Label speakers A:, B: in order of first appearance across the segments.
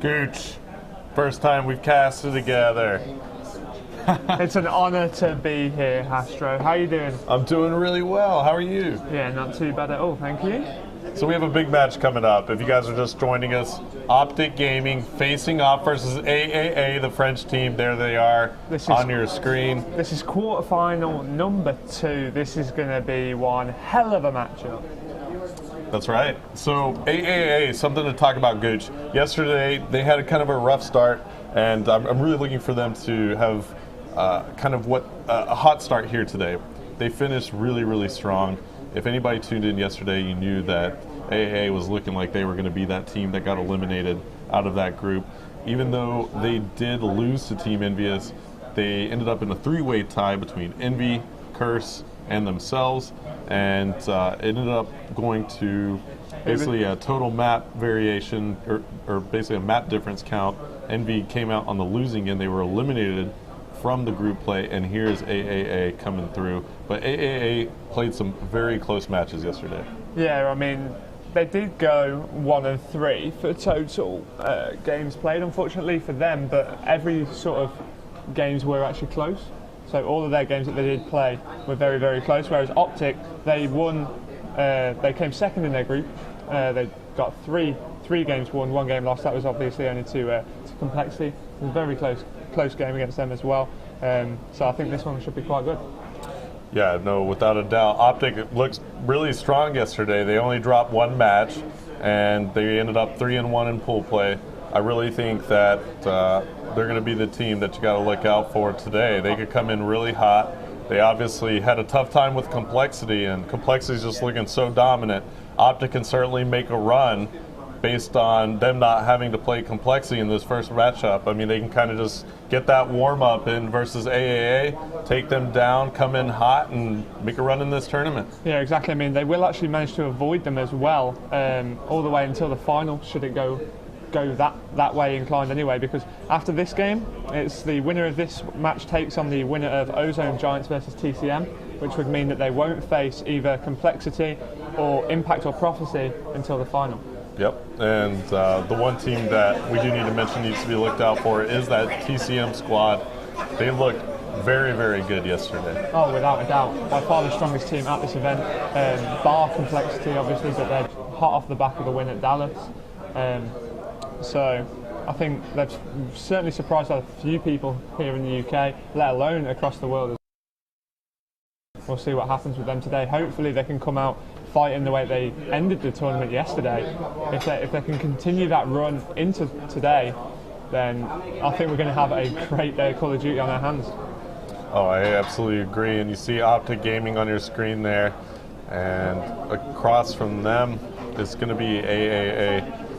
A: Gooch, first time we've casted together.
B: It's an honor to be here, Astro. How are you doing?
A: I'm doing really well. How are you?
B: Yeah, not too bad at all, thank you.
A: So we have a big match coming up. If you guys are just joining us, OpTic Gaming facing off versus aAa, the French team. There they are on your screen.
B: This is quarterfinal number 2. This is going to be one hell of a matchup.
A: That's right. So aAa, something to talk about, Gooch. Yesterday they had a kind of a rough start, and I'm really looking for them to have kind of a hot start here today. They finished really, really strong. If anybody tuned in yesterday, you knew that aAa was looking like they were going to be that team that got eliminated out of that group. Even though they did lose to Team Envious, they ended up in a 3-way tie between Envy, Curse, and themselves, and it ended up going to basically a total map variation, or basically a map difference count. Envy came out on the losing end. They were eliminated from the group play, and here's aAa coming through. But aAa played some very close matches yesterday.
B: Yeah, I mean, they did go 1-3 for total games played, unfortunately for them, but every sort of games were actually close. So all of their games that they did play were very, very close, whereas OpTic, they won, they came second in their group. They got three games won, 1 game lost. That was obviously only to Complexity. It was a very close game against them as well. So I think this one should be quite good.
A: Yeah, no, without a doubt. OpTic looks really strong yesterday. They only dropped 1 match, and they ended up 3-1 in pool play. I really think that they're going to be the team that you got to look out for today. They could come in really hot. They obviously had a tough time with Complexity, and Complexity is just looking so dominant. OpTic can certainly make a run based on them not having to play Complexity in this first matchup. I mean, they can kind of just get that warm-up in versus aAa, take them down, come in hot, and make a run in this tournament.
B: Yeah, exactly. I mean, they will actually manage to avoid them as well, all the way until the final, should it go that way inclined anyway, because after this game, it's the winner of this match takes on the winner of Ozone Giants versus TCM, which would mean that they won't face either Complexity or Impact or Prophecy until the final.
A: Yep, and the one team that we do need to mention needs to be looked out for is that TCM squad. They looked very, very good yesterday.
B: Oh, without a doubt. By far the strongest team at this event. Bar Complexity, obviously, but they're hot off the back of the win at Dallas. So I think they've certainly surprised a few people here in the UK, let alone across the world. We'll see what happens with them today. Hopefully they can come out fighting the way they ended the tournament yesterday. If they can continue that run into today, then I think we're going to have a great day of Call of Duty on our hands.
A: Oh, I absolutely agree. And you see OpTic Gaming on your screen there, and across from them is going to be aAa.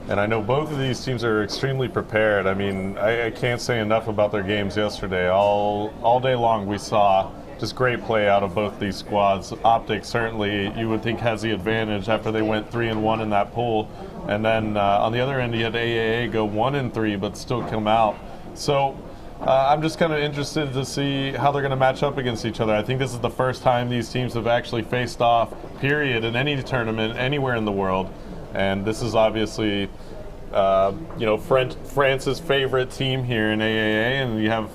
A: And I know both of these teams are extremely prepared. I mean, I can't say enough about their games yesterday. All day long we saw just great play out of both these squads. OpTic certainly, you would think, has the advantage after they went 3-1 in that pool. And then on the other end, you had aAa go 1-3, but still come out. So I'm just kind of interested to see how they're going to match up against each other. I think this is the first time these teams have actually faced off, period, in any tournament anywhere in the world. And this is obviously, France's favorite team here in aAa, and you have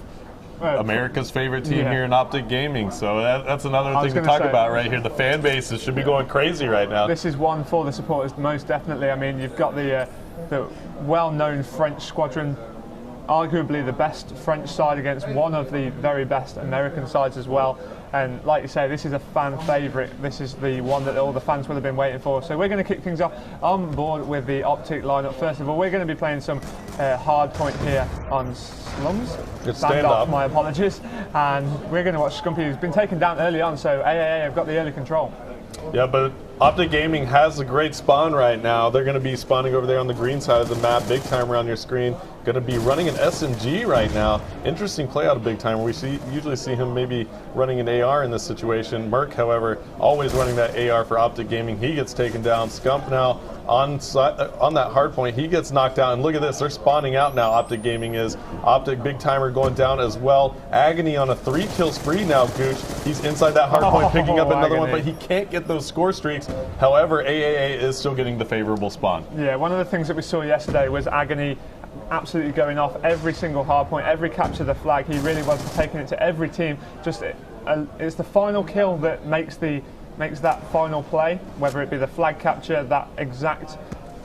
A: America's favorite team here in OpTic Gaming. So that's another thing to talk about right here. The fan bases should be going crazy right now.
B: This is one for the supporters, most definitely. I mean, you've got the well-known French squadron, arguably the best French side against one of the very best American sides as well. And like you say, this is a fan favourite. This is the one that all the fans would have been waiting for. So we're going to kick things off on board with the OpTic lineup. First of all, we're going to be playing some hard point here on Slums.
A: Good stand up.
B: My apologies. And we're going to watch Scumpy, who's been taken down early on. So aAa have got the early control.
A: Yeah, but OpTic Gaming has a great spawn right now. They're going to be spawning over there on the green side of the map. Big Timer on your screen. Going to be running an SMG right now. Interesting play out of Big Timer. We usually see him maybe running an AR in this situation. Merc, however, always running that AR for OpTic Gaming. He gets taken down. Scump now on that hard point. He gets knocked out, and look at this. They're spawning out now. OpTic Gaming is. OpTic Big Timer going down as well. Agony on a 3-kill spree now, Gooch. He's inside that hard point, picking up another one, but he can't get those score streaks. However, aAa is still getting the favorable spawn.
B: Yeah, one of the things that we saw yesterday was Agony absolutely going off every single hard point, every capture of the flag. He really was taking it to every team. Just it's the final kill that makes that final play, whether it be the flag capture, that exact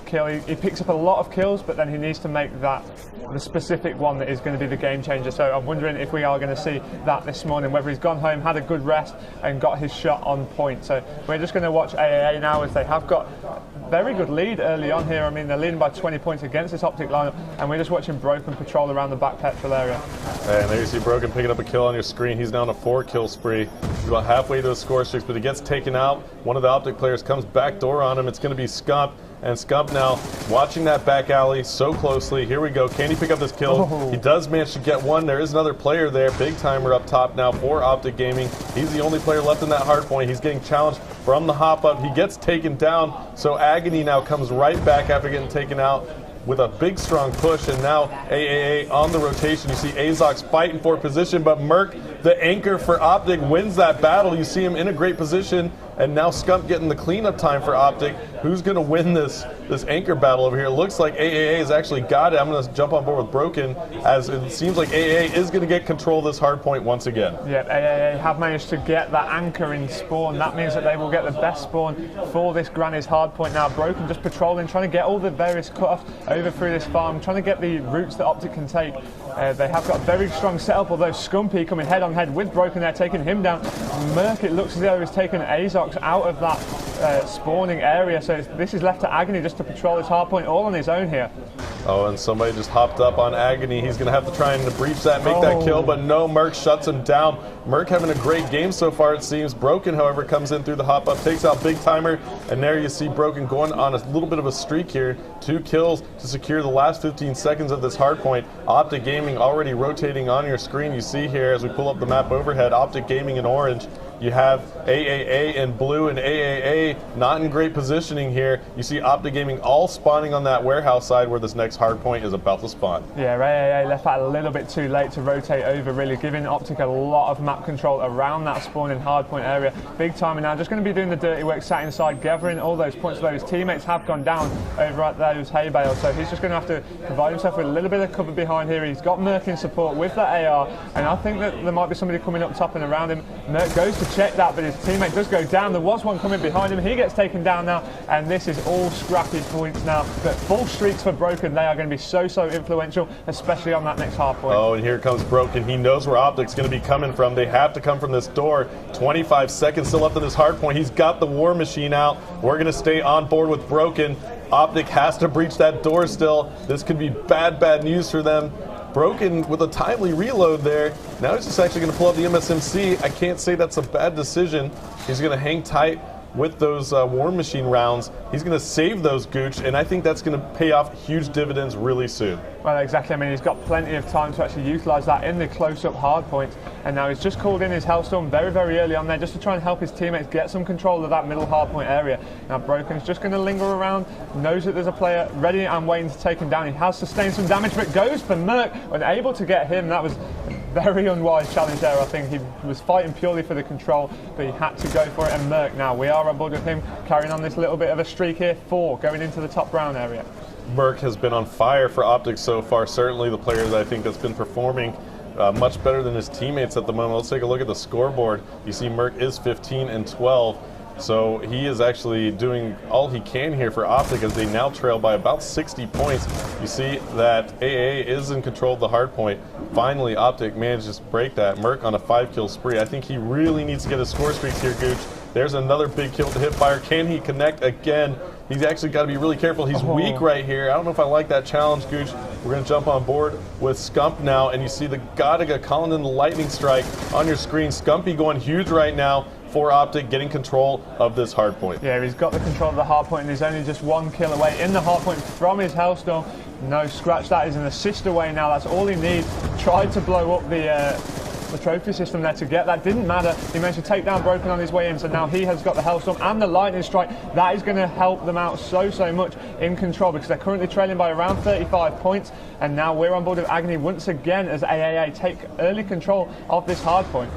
B: kill. He picks up a lot of kills, but then he needs to make that the specific one that is going to be the game changer. So I'm wondering if we are going to see that this morning, whether he's gone home, had a good rest, and got his shot on point. So we're just going to watch aAa now, as they have got a very good lead early on here. I mean, they're leading by 20 points against this OpTic lineup, and we're just watching Broken patrol around the back petrol area.
A: And there you see Broken picking up a kill on your screen. He's down a 4-kill spree. He's about halfway to his score streaks, but he gets taken out. One of the OpTic players comes backdoor on him. It's going to be Scump. And Scump now watching that back alley so closely. Here we go. Can he pick up this kill? Oh. He does manage to get one. There is another player there. Big Timer up top now for OpTic Gaming. He's the only player left in that hard point. He's getting challenged from the hop up. He gets taken down. So Agony now comes right back after getting taken out with a big strong push, and now aAa on the rotation. You see aZox fighting for position, but Merc, the anchor for OpTic, wins that battle. You see him in a great position, and now Scump getting the cleanup time for OpTic. Who's going to win this anchor battle over here? It looks like aAa has actually got it. I'm going to jump on board with Broken, as it seems like aAa is going to get control of this hard point once again.
B: Yeah, aAa have managed to get that anchor in spawn. That means that they will get the best spawn for this Granny's hard point now. Broken just patrolling, trying to get all the various cutoffs over through this farm, trying to get the routes that OpTic can take. They have got a very strong setup, although Scumpy coming head on head with Broken there, taking him down. Merc, it looks as though he's taken aZox out of that spawning area, so this is left to Agony just to patrol this hard point all on his own here.
A: Oh, and somebody just hopped up on Agony. He's going to have to try and breach that, make that kill, but no, Merc shuts him down. Merc having a great game so far, it seems. Broken, however, comes in through the hop up, takes out Big Timer, and there you see Broken going on a little bit of a streak here. 2 kills to secure the last 15 seconds of this hard point. OpTic Gaming already rotating on your screen. You see here as we pull up the map overhead, OpTic Gaming in orange. You have aAa in blue, and aAa not in great positioning here. You see OpTic Gaming all spawning on that warehouse side where this next hard point is about to spawn.
B: Yeah, aAa left that a little bit too late to rotate over, really giving OpTic a lot of map control around that spawning hard point area. Big Timer now just going to be doing the dirty work, sat inside, gathering all those points where his teammates have gone down over at those hay bales. So he's just going to have to provide himself with a little bit of cover behind here. He's got Merc in support with that AR, and I think that there might be somebody coming up top and around him. Merc goes to check that, but his teammate does go down. There was one coming behind him. He gets taken down now, and this is all scrappy points now. But full streaks for Broken. They are going to be so influential, especially on that next half point.
A: Oh, and here comes Broken. He knows where OpTic's going to be coming from. They have to come from this door. 25 seconds still left in this hard point. He's got the war machine out. We're going to stay on board with Broken. OpTic has to breach that door still. This could be bad news for them. Broken with a timely reload there. Now he's just actually going to pull out the MSMC. I can't say that's a bad decision. He's going to hang tight with those War Machine rounds. He's going to save those, Gooch, and I think that's going to pay off huge dividends really soon.
B: Well, exactly. I mean, he's got plenty of time to actually utilise that in the close-up hard points, and now he's just called in his Hellstorm very early on there just to try and help his teammates get some control of that middle hard point area. Now Broken's just going to linger around, knows that there's a player ready and waiting to take him down. He has sustained some damage, but goes for Merc, unable to get him. That was very unwise challenge there. I think he was fighting purely for the control, but he had to go for it. And Merc now, we are on board with him, carrying on this little bit of a streak here, 4 going into the top brown area.
A: Merc has been on fire for OpTic so far. Certainly the player that I think that's been performing much better than his teammates at the moment. Let's take a look at the scoreboard. You see Merc is 15-12. So he is actually doing all he can here for OpTic as they now trail by about 60 points. You see that aAa is in control of the hard point. Finally, OpTic manages to break that. Merc on a 5-kill spree. I think he really needs to get his score streaks here, Gooch. There's another big kill to hip fire. Can he connect again? He's actually got to be really careful. He's weak right here. I don't know if I like that challenge, Gooch. We're going to jump on board with Scump now, and you see the Godiga calling in the lightning strike on your screen. Scumpy going huge right now for OpTic, getting control of this hard point.
B: Yeah, he's got the control of the hard point, and he's only just 1 kill away in the hard point from his Hellstorm. No, scratch that, is an assist away now. That's all he needs. Tried to blow up the the trophy system there to get that. Didn't matter. He managed to take down Broken on his way in, so now he has got the Hellstorm and the Lightning Strike. That is going to help them out so much in control, because they're currently trailing by around 35 points, and now we're on board with Agony once again as aAa take early control of this hard point.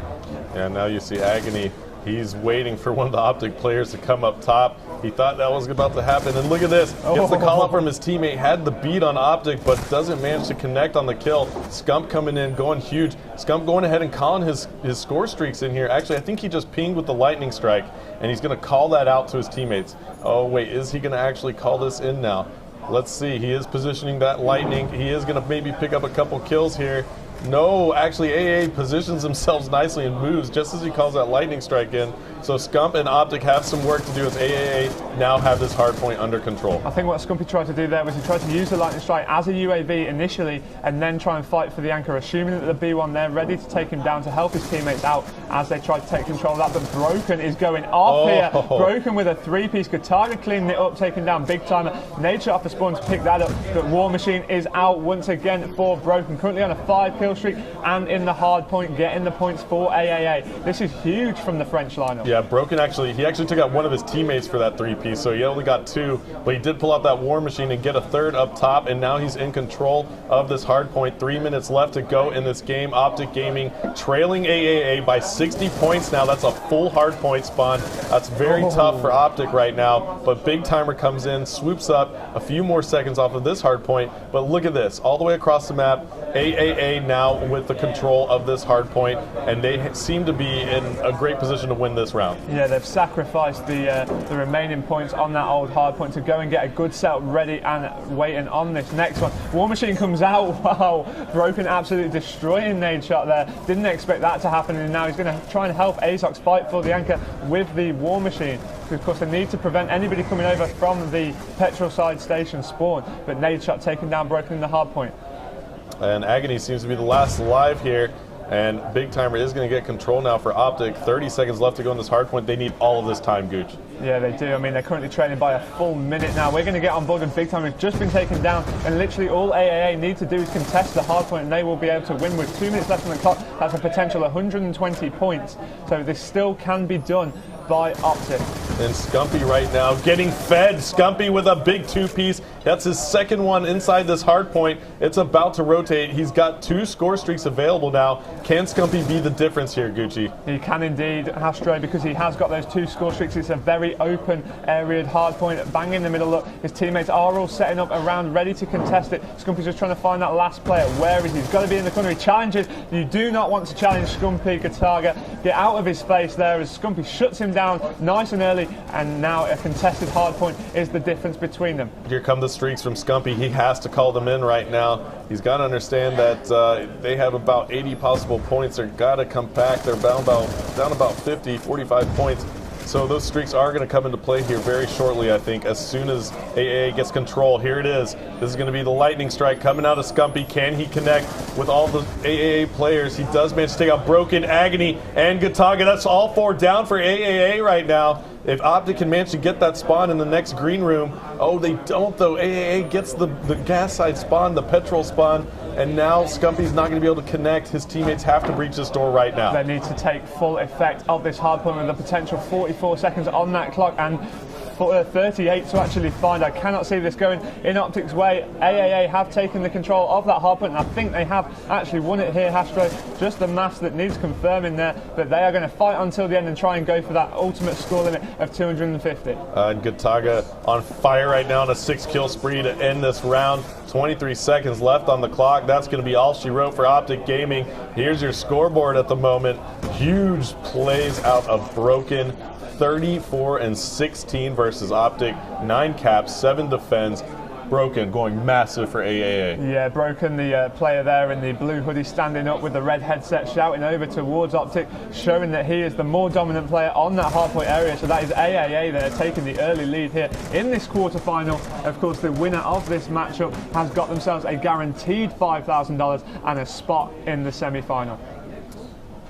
A: And now you see Agony. He's waiting for one of the OpTic players to come up top. He thought that was about to happen, and look at this. Gets the call out from his teammate, had the beat on OpTic, but doesn't manage to connect on the kill. Scump coming in, going huge. Scump going ahead and calling his score streaks in here. Actually, I think he just pinged with the Lightning Strike, and he's going to call that out to his teammates. Oh, wait, is he going to actually call this in now? Let's see. He is positioning that Lightning. He is going to maybe pick up a couple kills here. No, actually aAa positions themselves nicely and moves just as he calls that Lightning Strike in. So Scump and OpTic have some work to do as aAa now have this hard point under control.
B: I think what Scumpy tried to do there was he tried to use the Lightning Strike as a UAV initially and then try and fight for the anchor, assuming that the B1 there ready to take him down to help his teammates out as they try to take control of that. But Broken is going off here. Broken with a three-piece Gataga cleaning it up, taking down Big Timer. Nature off the spawn to pick that up, but War Machine is out once again for Broken. Currently on a 5-kill streak and in the hard point, getting the points for aAa. This is huge from the French lineup.
A: Yeah, Broken actually took out one of his teammates for that 3-piece, so he only got 2, but he did pull out that War Machine and get a 3rd up top, and now he's in control of this hard point. 3 minutes left to go in this game. OpTic Gaming trailing aAa by 60 points now. That's a full hard point spawn. That's very tough for OpTic right now, but Big Timer comes in, swoops up a few more seconds off of this hard point, but look at this, all the way across the map, aAa now with the control of this hard point, and they seem to be in a great position to win this round.
B: Yeah, they've sacrificed the remaining points on that old hard point to go and get a good setup ready and waiting on this next one. War Machine comes out. Wow, Broken absolutely destroying Nade Shot there. Didn't expect that to happen, and now he's going to try and help Azox fight for the anchor with the War Machine. Of course, they need to prevent anybody coming over from the petrol side station spawn, but Nade Shot taking down Broken in the hard point.
A: And Agony seems to be the last alive here, and Big Timer is going to get control now for OpTic. 30 seconds left to go in this hard point. They need all of this time, Gooch.
B: Yeah, they do. I mean, they're currently trailing by a full minute now. We're going to get on board with Big Timer, who's just been taken down, and literally all aAa need to do is contest the hard point, and they will be able to win with 2 minutes left on the clock. That's a potential 120 points. So this still can be done by OpTic.
A: And Scumpy right now getting fed. Scumpy with a big 2-piece. That's his 2nd one inside this hard point. It's about to rotate. He's got 2 score streaks available now. Can Scumpy be the difference here, Gucci?
B: He can indeed, Hastro, because he has got those 2 score streaks. It's a very open area hard point, bang in the middle. Look, his teammates are all setting up around, ready to contest it. Scumpy's just trying to find that last player. Where is he? He's got to be in the corner. He challenges. You do not want to challenge Scumpy. Gataga, get out of his face there as Scumpy shuts him down nice and early, and now a contested hard point is the difference between them.
A: Here come the streaks from Scumpy. He has to call them in right now. He's got to understand that they have about 80 possible points. They've got to come back. They're down about 50, 45 points. So those streaks are going to come into play here very shortly, I think, as soon as aAa gets control. Here it is. This is going to be the Lightning Strike coming out of Scumpy. Can he connect with all the aAa players? He does manage to take out Broken, Agony, and Gataga. That's all 4 down for aAa right now. If OpTic can manage to get that spawn in the next green room. Oh, they don't, though. aAa gets the gas side spawn, the petrol spawn, and now Scumpy's not going to be able to connect. His teammates have to breach this door right now.
B: They need to take full effect of this hard point with a potential 44 seconds on that clock and 38 to actually find. I cannot see this going in OpTic's way. aAa have taken the control of that hard point, and I think they have actually won it here, Hastro. Just the maths that needs confirming there, but they are going to fight until the end and try and go for that ultimate score limit of 250.
A: And Gataga on fire right now on a 6-kill spree to end this round. 23 seconds left on the clock. That's going to be all she wrote for OpTic Gaming. Here's your scoreboard at the moment. Huge plays out of Broken. 34 and 16 versus OpTic. 9 caps, 7 defends. Broken going massive for aAa.
B: Yeah, Broken, the player there in the blue hoodie, standing up with the red headset, shouting over towards OpTic, showing that he is the more dominant player on that hardpoint area. So that is aAa there taking the early lead here in this quarterfinal. Of course, the winner of this matchup has got themselves a guaranteed $5,000 and a spot in the semi-final.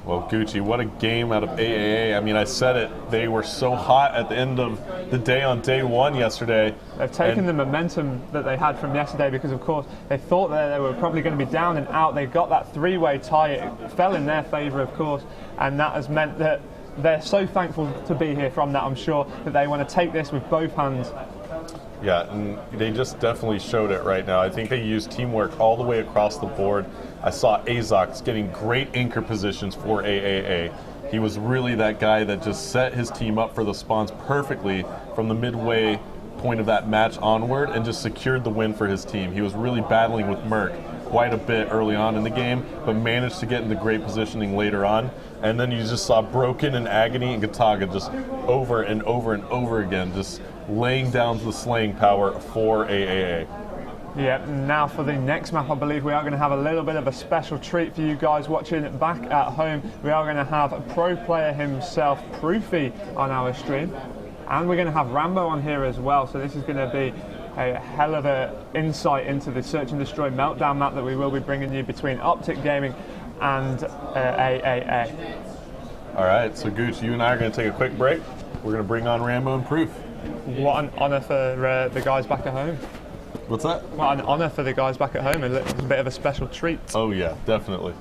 A: Well, Gucci, what a game out of aAa. I mean, I said it. They were so hot at the end of the day on day one yesterday.
B: They've taken the momentum that they had from yesterday because, of course, they thought that they were probably going to be down and out. They got that three-way tie. It fell in their favour, of course, and that has meant that they're so thankful to be here from that, I'm sure, that they want to take this with both hands.
A: Yeah, and they just definitely showed it right now. I think they used teamwork all the way across the board. I saw aZox getting great anchor positions for aAa. He was really that guy that just set his team up for the spawns perfectly from the midway point of that match onward and just secured the win for his team. He was really battling with Merc quite a bit early on in the game, but managed to get into great positioning later on. And then you just saw Broken and Agony and Gataga just over and over and over again, just laying down the slaying power for aAa.
B: Yeah, now for the next map, I believe we are going to have a little bit of a special treat for you guys watching back at home. We are going to have a pro player himself, Proofy, on our stream. And we're going to have Rambo on here as well, so this is going to be a hell of an insight into the Search and Destroy Meltdown map that we will be bringing you between OpTic Gaming and aAa.
A: All right, so Gooch, you and I are going to take a quick break. We're going to bring on Rambo and Proof.
B: What an honour for the guys back at home.
A: What's that?
B: What an honour for the guys back at home. It's a bit of a special treat.
A: Oh yeah, definitely.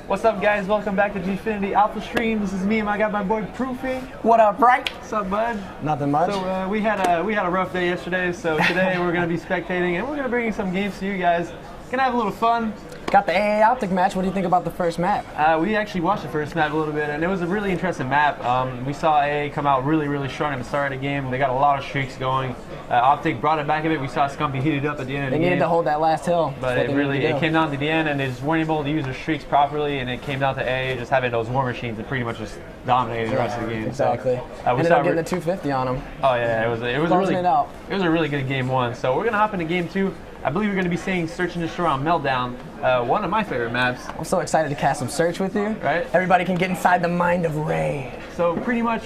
C: What's up, guys? Welcome back to Gfinity Alpha Stream. This is me and I got my boy Proofy.
D: What up, right?
C: What's up, bud?
D: Nothing much.
C: So we had a rough day yesterday. So today we're gonna be spectating and we're gonna bring you some games to you guys. Gonna have a little fun.
D: Got the aAa OpTic match. What do you think about the first map?
C: We actually watched the first map a little bit, and it was a really interesting map. We saw aAa come out really strong at the start of the game. They got a lot of streaks going. OpTic brought it back a bit. We saw Scumpy heated up at the end of the game.
D: They needed to hold that last hill.
C: But it came down to the end, and they just weren't able to use their streaks properly, and it came down to aAa just having those war machines and pretty much just dominating the rest of the game.
D: Exactly.
C: So,
D: we ended up getting the 250 on them.
C: Oh yeah, it was a really good game one. So we're gonna hop into game two. I believe we're going to be seeing Search and Destroy on Meltdown, one of my favorite maps.
D: I'm so excited to cast some Search with you.
C: Right?
D: Everybody can get inside the mind of Ray.
C: So pretty much,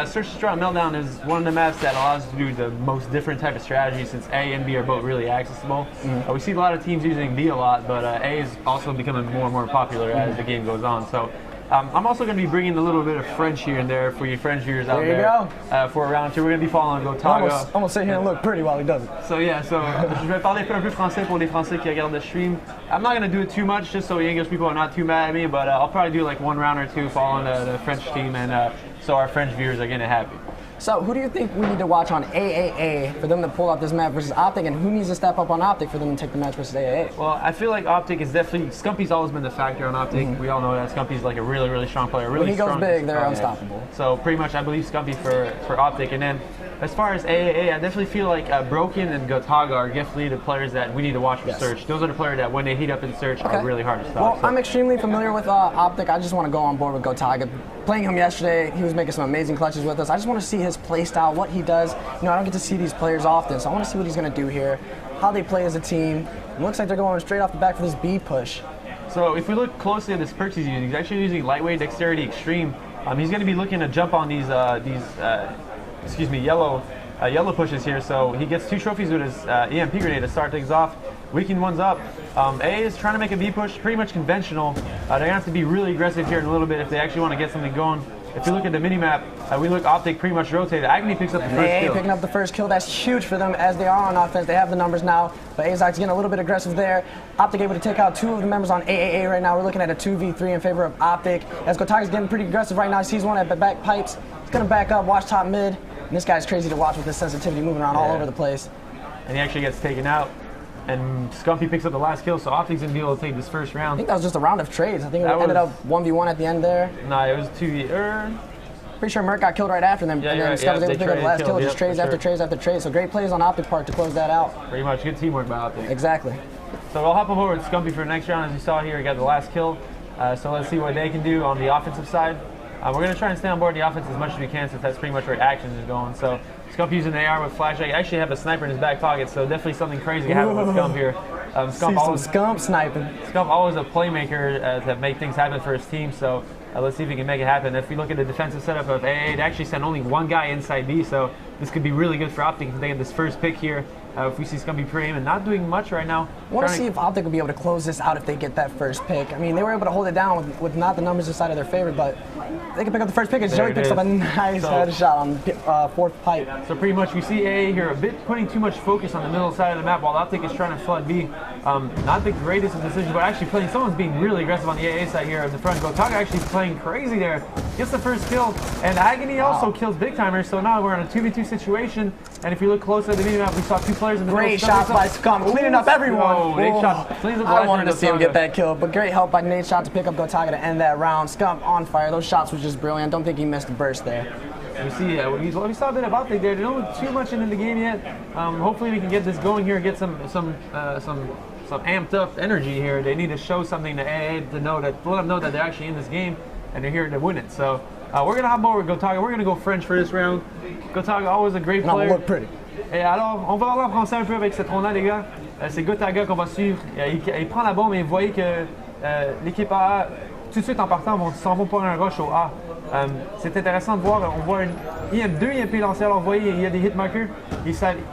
C: Search and Destroy on Meltdown is one of the maps that allows us to do the most different type of strategy since A and B are both really accessible. We see a lot of teams using B a lot, but A is also becoming more and more popular as the game goes on. So I'm also going to be bringing a little bit of French here and there for you French viewers out there.
D: There you go.
C: For round two, we're going to be following Gataga.
D: I'm going to sit here and look pretty while he does it.
C: So yeah, je vais parler un peu français pour les Français qui regardent the stream. I'm not going to do it too much just so the English people are not too mad at me, but I'll probably do like one round or two following the French team, and so our French viewers are getting happy.
D: So who do you think we need to watch on aAa for them to pull out this map versus OpTic, and who needs to step up on OpTic for them to take the match versus aAa?
C: Well, I feel like OpTic is definitely, Scumpy's always been the factor on OpTic. We all know that Scumpy's like a really, really strong player. Really
D: When he goes
C: strong,
D: big, they're unstoppable.
C: So pretty much I believe Scumpy for OpTic. And then as far as aAa, I definitely feel like Broken and Gotaga are definitely the players that we need to watch for Search. Those are the players that when they heat up in Search are really hard to stop.
D: Well, I'm extremely familiar with OpTic. I just want to go on board with Gotaga. Playing him yesterday, he was making some amazing clutches with us. I just want to see his play style, what he does. You know, I don't get to see these players often, so I want to see what he's going to do here, how they play as a team. It looks like they're going straight off the back for this B push.
C: So if we look closely at this perks he's using, he's actually using Lightweight, Dexterity, Extreme. He's going to be looking to jump on these yellow pushes here. So he gets 2 trophies with his EMP grenade to start things off. Weaken one's up. A is trying to make a B push, pretty much conventional. They're going to have to be really aggressive here in a little bit if they actually want to get something going. If you look at the minimap, we look OpTic pretty much rotated. Agony picks up the first kill.
D: Picking up the first kill. That's huge for them as they are on offense. They have the numbers now, but Azok's getting a little bit aggressive there. OpTic able to take out 2 of the members on aAa right now. We're looking at a 2v3 in favor of OpTic. As Gotaga's getting pretty aggressive right now. He sees one at the back pipes. He's going to back up, watch top mid. And this guy's crazy to watch with his sensitivity moving around all over the place.
C: And he actually gets taken out. And Scumpy picks up the last kill, so OpTic's going to be able to take this first round.
D: I think that was just a round of trades. I think it ended up 1v1 at the end there.
C: Nah, it was 2v.
D: Pretty sure Merc got killed right after them, and then Scott was able to pick up the last kill. Just trades after trades after trades. So great plays on OpTic part to close that out.
C: Pretty much good teamwork by OpTic.
D: Exactly.
C: So we'll hop over with Scumpy for the next round. As you saw here, he got the last kill. So let's see what they can do on the offensive side. We're going to try and stay on board the offense as much as we can, since that's pretty much where actions is going. So Scump using the AR with flashlight. Actually have a sniper in his back pocket, so definitely something crazy happening with Scump here.
D: Scump sniping.
C: Scump always a playmaker to make things happen for his team. So let's see if he can make it happen. If we look at the defensive setup of aAa, they actually sent only 1 guy inside B, so this could be really good for OpTic if they get this first pick here. If we see Scumpy pre-aim and not doing much right now.
D: I want to see if OpTic will be able to close this out if they get that first pick. I mean, they were able to hold it down with not the numbers inside of their favor, but they can pick up the first pick as Joey picks up a nice headshot on the 4th pipe.
C: So pretty much we see aAa here a bit putting too much focus on the middle side of the map while OpTic is trying to flood B. Not the greatest of decisions, but actually playing, someone's being really aggressive on the aAa side here in the front. Gotaga actually playing crazy there. Gets the first kill, and Agony also kills Big Timer, so now we're in a 2v2 situation. And if you look closer at the minimap, we saw 2 players in the middle.
D: Great shots by Scump, cleaning up everyone.
C: Nate shot cleans up the
D: I wanted to see him get that kill, but great help by Nate Shot to pick up Gotaga to end that round. Scump on fire. Those shots were just brilliant. Don't think he missed a burst there.
C: We see, we saw a bit of OpTic there. They don't look too much into the game yet. Hopefully we can get this going here, get some amped up energy here. They need to show something to aAa to know that, let them know that they're actually in this game and they're here to win it. So we're gonna hop over with Gotaga. We're gonna go French for this round. Gotaga always a great player.
D: Look pretty.
C: Et alors, on va parler en français un peu avec cette ronde-là, les gars. C'est Gotaga qu'on va suivre. Il prend la bombe et vous voyez que l'équipe A, tout de suite en partant, s'en vont pour un rush au A. C'est intéressant de voir, on voit il y a 2 IMP lancés, alors vous voyez, il y a des hitmarkers.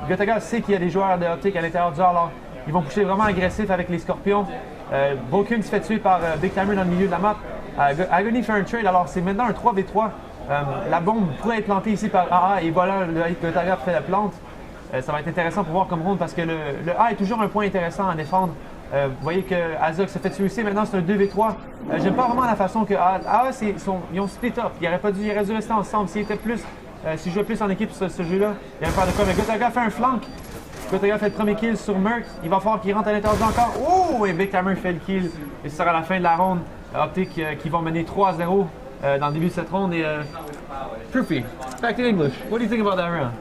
C: Gotaga sait qu'il y a des joueurs de OpTic à l'intérieur du A, alors ils vont pousser vraiment agressif avec les scorpions. Broken se fait tuer par Big Timer dans le milieu de la map. Agony fait un trade, alors c'est maintenant un 3v3. La bombe pourrait être plantée ici par aAa et voilà, le Gotaga fait la plante. Ça va être intéressant pour voir comme round parce que le A est toujours un point intéressant à défendre. Vous voyez que Azok se fait tuer aussi, maintenant c'est un 2v3. J'aime pas vraiment la façon que aAa, ils ont split up. Ils auraient dû rester ensemble. S'ils jouaient plus en équipe sur ce jeu-là, il y avait pas de quoi. Mais Gotaga fait un flank. Gotaga fait le premier kill sur Merc. Il va falloir qu'il rentre à l'intérieur encore. Oh! Et Big Timer fait le kill. Et ce sera la fin de la ronde. OpTic qui vont mener 3-0 dans le début de cette ronde. Et Proofy, back to English. What do you think about that round?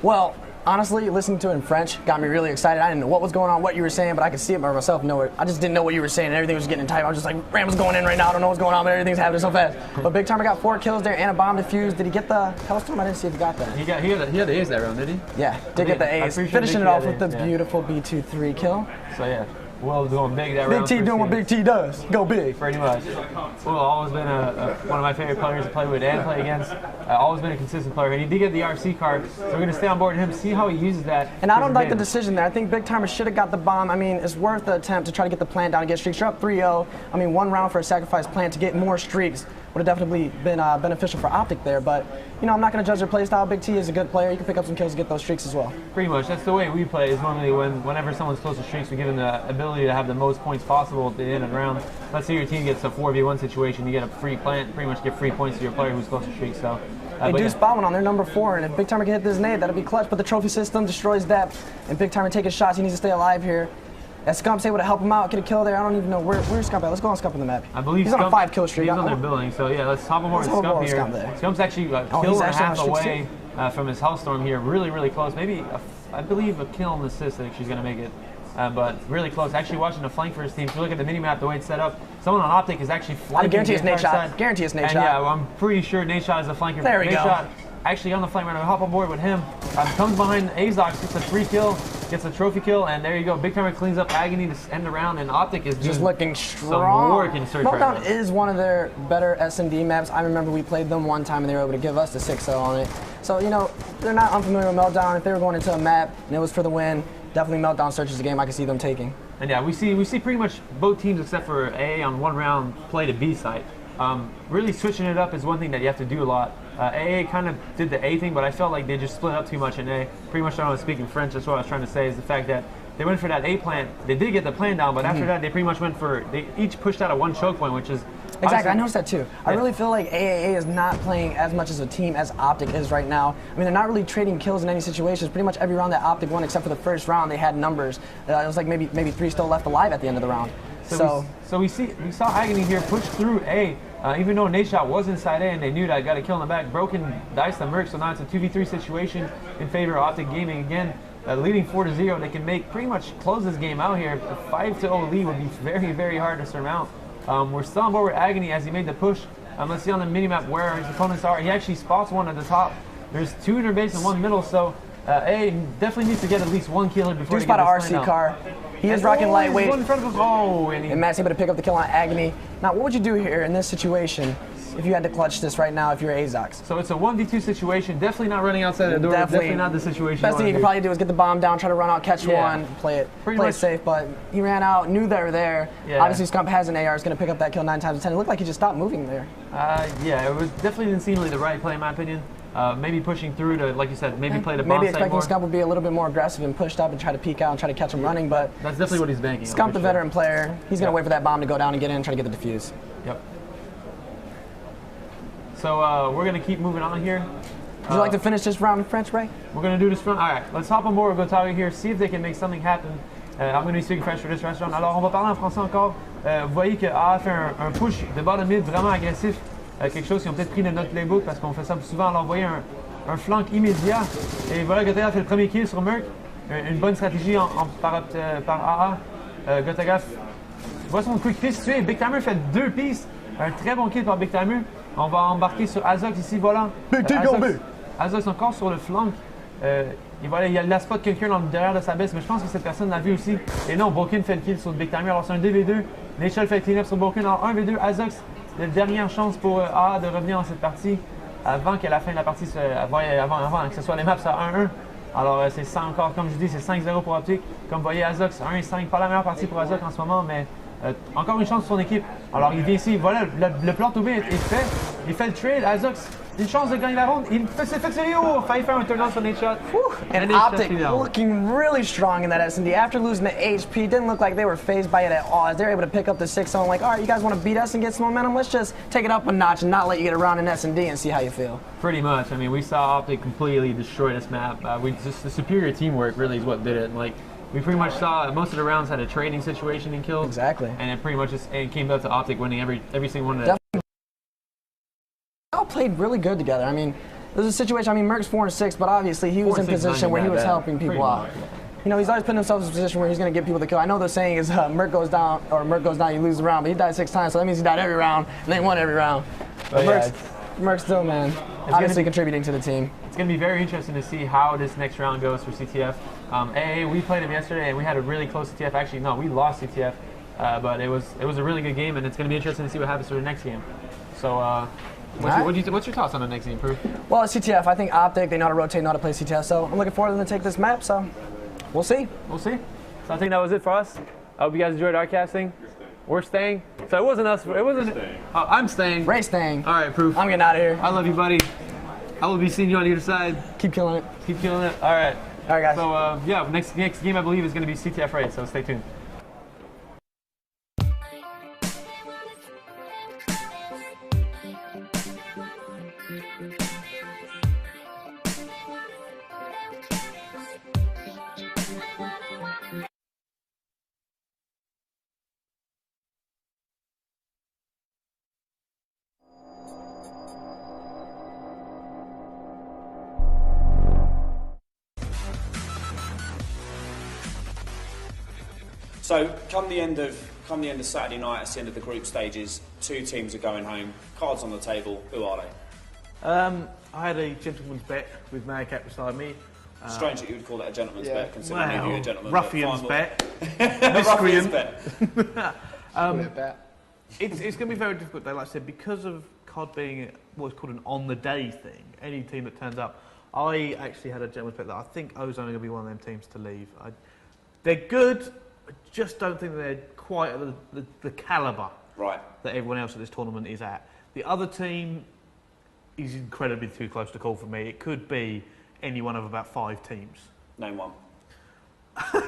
D: Well, honestly, listening to it in French got me really excited. I didn't know what was going on, what you were saying, but I could see it by myself. I just didn't know what you were saying, and everything was getting tight. I was just like, Ram's going in right now. I don't know what's going on, but everything's happening so fast. But Big Timer got 4 kills there and a bomb defused. Did he get the Hellstorm? I didn't see if he got that.
C: He had the ace that round, did he?
D: Yeah, did get the ace. Finishing it off with the beautiful B2-3 kill.
C: So yeah. Will going big that round.
D: Big T doing what Big T does. Go big.
C: Pretty much. Will always been one of my favorite players to play with and play against. Always been a consistent player. And he did get the RC card, so we're going to stay on board with him, see how he uses that.
D: And I don't like the decision there. I think Big Timer should have got the bomb. I mean, it's worth the attempt to try to get the plant down and get streaks. You're up 3-0. I mean, 1 round for a sacrifice plant to get more streaks would have definitely been beneficial for OpTic there. But, you know, I'm not going to judge their play style. Big T is a good player. He can pick up some kills and get those streaks as well.
C: Pretty much. That's the way we play, is normally whenever someone's close to streaks, we give them the ability to have the most points possible at the end of the round. Let's say your team gets a 4v1 situation, you get a free plant, pretty much get free points to your player who's close to streaks. So
D: They do spot one on their number 4, and if Big Timer can hit this nade, that'll be clutch. But the trophy system destroys depth, and Big Timer taking shots. He needs to stay alive here. As Scump's able to help him out, get a kill there. I don't even know where's Scump at. Let's go on Scump on the map.
C: I believe
D: he's on a 5-kill streak.
C: He's on their building, so yeah, let's hop him over to Scump here. Scump's actually kill and a half away from his Hellstorm here. Really, really close. Maybe, I believe, a kill and assist that she's going to make it. But really close. Actually watching the flank for his team. If you look at the minimap, the way it's set up, someone on OpTic is actually flanking.
D: I guarantee it's nade shot. Guarantee it's nade shot.
C: Yeah, I'm pretty sure nade shot is a flanker.
D: There we go.
C: Shot actually on the flank right now. Hop on board with him. Comes behind aAa, gets a 3 kill, gets a trophy kill, and there you go. Big Timer cleans up Agony to end the round, and OpTic is
D: just looking strong.
C: Some work in search
D: Meltdown
C: right
D: is one of their better S&D maps. I remember we played them one time, and they were able to give us the 6-0 on it. So, you know, they're not unfamiliar with Meltdown. If they were going into a map and it was for the win, definitely Meltdown Search is a game I can see them taking.
C: And yeah, we see pretty much both teams except for aAa on one round play to B site. Really switching it up is one thing that you have to do a lot. aAa kind of did the A thing, but I felt like they just split up too much in A. Pretty much I was speaking French, that's what I was trying to say, is the fact that they went for that A plant. They did get the plan down, but after that they pretty much went for, they each pushed out a 1 choke point, which is
D: exactly. I noticed that too. Yeah. I really feel like aAa is not playing as much as a team as OpTic is right now. I mean, they're not really trading kills in any situations. Pretty much every round that OpTic won, except for the first round, they had numbers. It was like maybe 3 still left alive at the end of the round.
C: So we saw Agony here push through A, even though nade shot was inside A and they knew that I got a kill in the back. Broken dice the Merc, so now it's a 2v3 situation in favor of OpTic Gaming again. Leading 4-0, they can pretty much close this game out here. A 5-0 lead would be very, very hard to surmount. We're still on board with Agony as he made the push. Let's see on the minimap where his opponents are. He actually spots one at the top. There's 2 in their base and 1 middle, so A definitely needs to get at least 1 kill here before he gets
D: a RC car. He is rocking lightweight.
C: He's in front of him. Oh,
D: and Matt's able to pick up the kill on Agony. Now, what would you do here in this situation if you had to clutch this right now if you're aAa?
C: So it's a 1v2 situation. Definitely not running outside the door. Definitely not the situation.
D: Best thing you can probably do is get the bomb down, try to run out, catch one, play it safe. But he ran out, knew they were there. Yeah. Obviously, Scump has an AR. Is going to pick up that kill 9 times out of 10. It looked like he just stopped moving there.
C: Yeah, it was definitely didn't seem like the right play in my opinion. Maybe pushing through to, like you said, maybe play the bomb.
D: Maybe expecting Scump would be a little bit more aggressive and pushed up and try to peek out and try to catch him running, but
C: that's definitely what he's banking.
D: Scump, the veteran player, he's going to wait for that bomb to go down and get in and try to get the defuse.
C: Yep. So we're going to keep moving on here.
D: Would you like to finish this round in French, Ray?
C: We're going to do this round. All right, let's hop on board with Gotaga here, see if they can make something happen. I'm going to be speaking French for this round. Alors, on va parler en français encore. Vous voyez que aAa fait un push de bas de mid vraiment agressif. Quelque chose qu'ils ont peut-être pris de notre playbook parce qu'on fait ça souvent à l'envoyer un flank immédiat. Et voilà, Gotaga fait le premier kill sur Merc. Une bonne stratégie par aAa. Gotaga voit son quick piece situé. Big Timer fait 2 pistes. Un très bon kill par Big Timer. On va embarquer sur aAa ici, voilà. aAa encore sur le flank. Et voilà, il y a la spot quelqu'un derrière de sa baisse, mais je pense que cette personne l'a vu aussi. Et non, Broken fait le kill sur Big Timer. Alors c'est un 2v2. Nation fait le clean-up sur Broken. Alors 1v2, aAa, la dernière chance pour aAa de revenir dans cette partie avant qu'à la fin de la partie, avant que ce soit les maps à 1-1. Alors c'est ça encore, comme je dis, c'est 5-0 pour OpTic. Comme vous voyez, aAa, 1-5, pas la meilleure partie pour aAa en ce moment, mais encore une chance pour son équipe. Alors il vient ici, voilà, le plan to B est fait. Il fait le trade, aAa, une chance de gagner la ronde. Il s'est fait tirer haut, failli faire un turn on sur nade shot.
D: And OpTic looking really strong in that S&D. After losing the HP, didn't look like they were phased by it at all. As they're able to pick up the 6-0, like, all right, you guys want to beat us and get some momentum? Let's just take it up a notch and not let you get around in S&D and see how you feel.
C: Pretty much. I mean, we saw OpTic completely destroy this map. Just the superior teamwork really is what did it. Like, we pretty much saw most of the rounds had a trading situation and killed.
D: Exactly.
C: And it pretty much just came up to OpTic winning every single one of them.
D: They all played really good together. I mean, there's a situation, I mean, Merc's 4-6, but obviously he was in position where he was helping people out. You know, he's always putting himself in a position where he's going to get people the kill. I know the saying is Merc goes down, you lose the round, but he died 6 times, so that means he died every round, and they won every round. But Merc's still, man, obviously contributing to the team.
C: It's going to be very interesting to see how this next round goes for CTF. aAa, we played him yesterday, and we had a really close CTF. Actually, no, we lost CTF, but it was a really good game, and it's going to be interesting to see what happens for the next game. So, what's your thoughts on the next game, Proof?
D: Well, it's CTF. I think OpTic, they know how to rotate, know how to play CTF, so I'm looking forward to them to take this map, so we'll see.
C: We'll see. So I think that was it for us. I hope you guys enjoyed our casting. We're staying. So it wasn't us. It wasn't. I'm staying.
D: Ray's staying.
C: All right, Proof.
D: I'm getting out of here.
C: I love you, buddy. I will be seeing you on either side.
D: Keep killing it.
C: Keep killing it. All right.
D: All right, guys.
C: So yeah, next game I believe is going to be CTF Raid. So stay tuned.
E: So come the end of Saturday night, it's the end of the group stages. 2 teams are going home. Cards on the table. Who are they?
F: I had a gentleman's bet with Madcap beside me.
E: Strange that you would call that a gentleman's bet, considering you're a gentleman.
F: Ruffian's bet.
E: Ruffian's bet.
F: It's going to be very difficult, though, like I said, because of COD being what's called an on-the-day thing. Any team that turns up, I actually had a gentleman's bet that I think Ozone are going to be one of them teams to leave. They're good, I just don't think they're quite at the calibre that everyone else at this tournament is at. The other team is incredibly too close to call for me. It could be any one of about 5 teams.
E: Name one.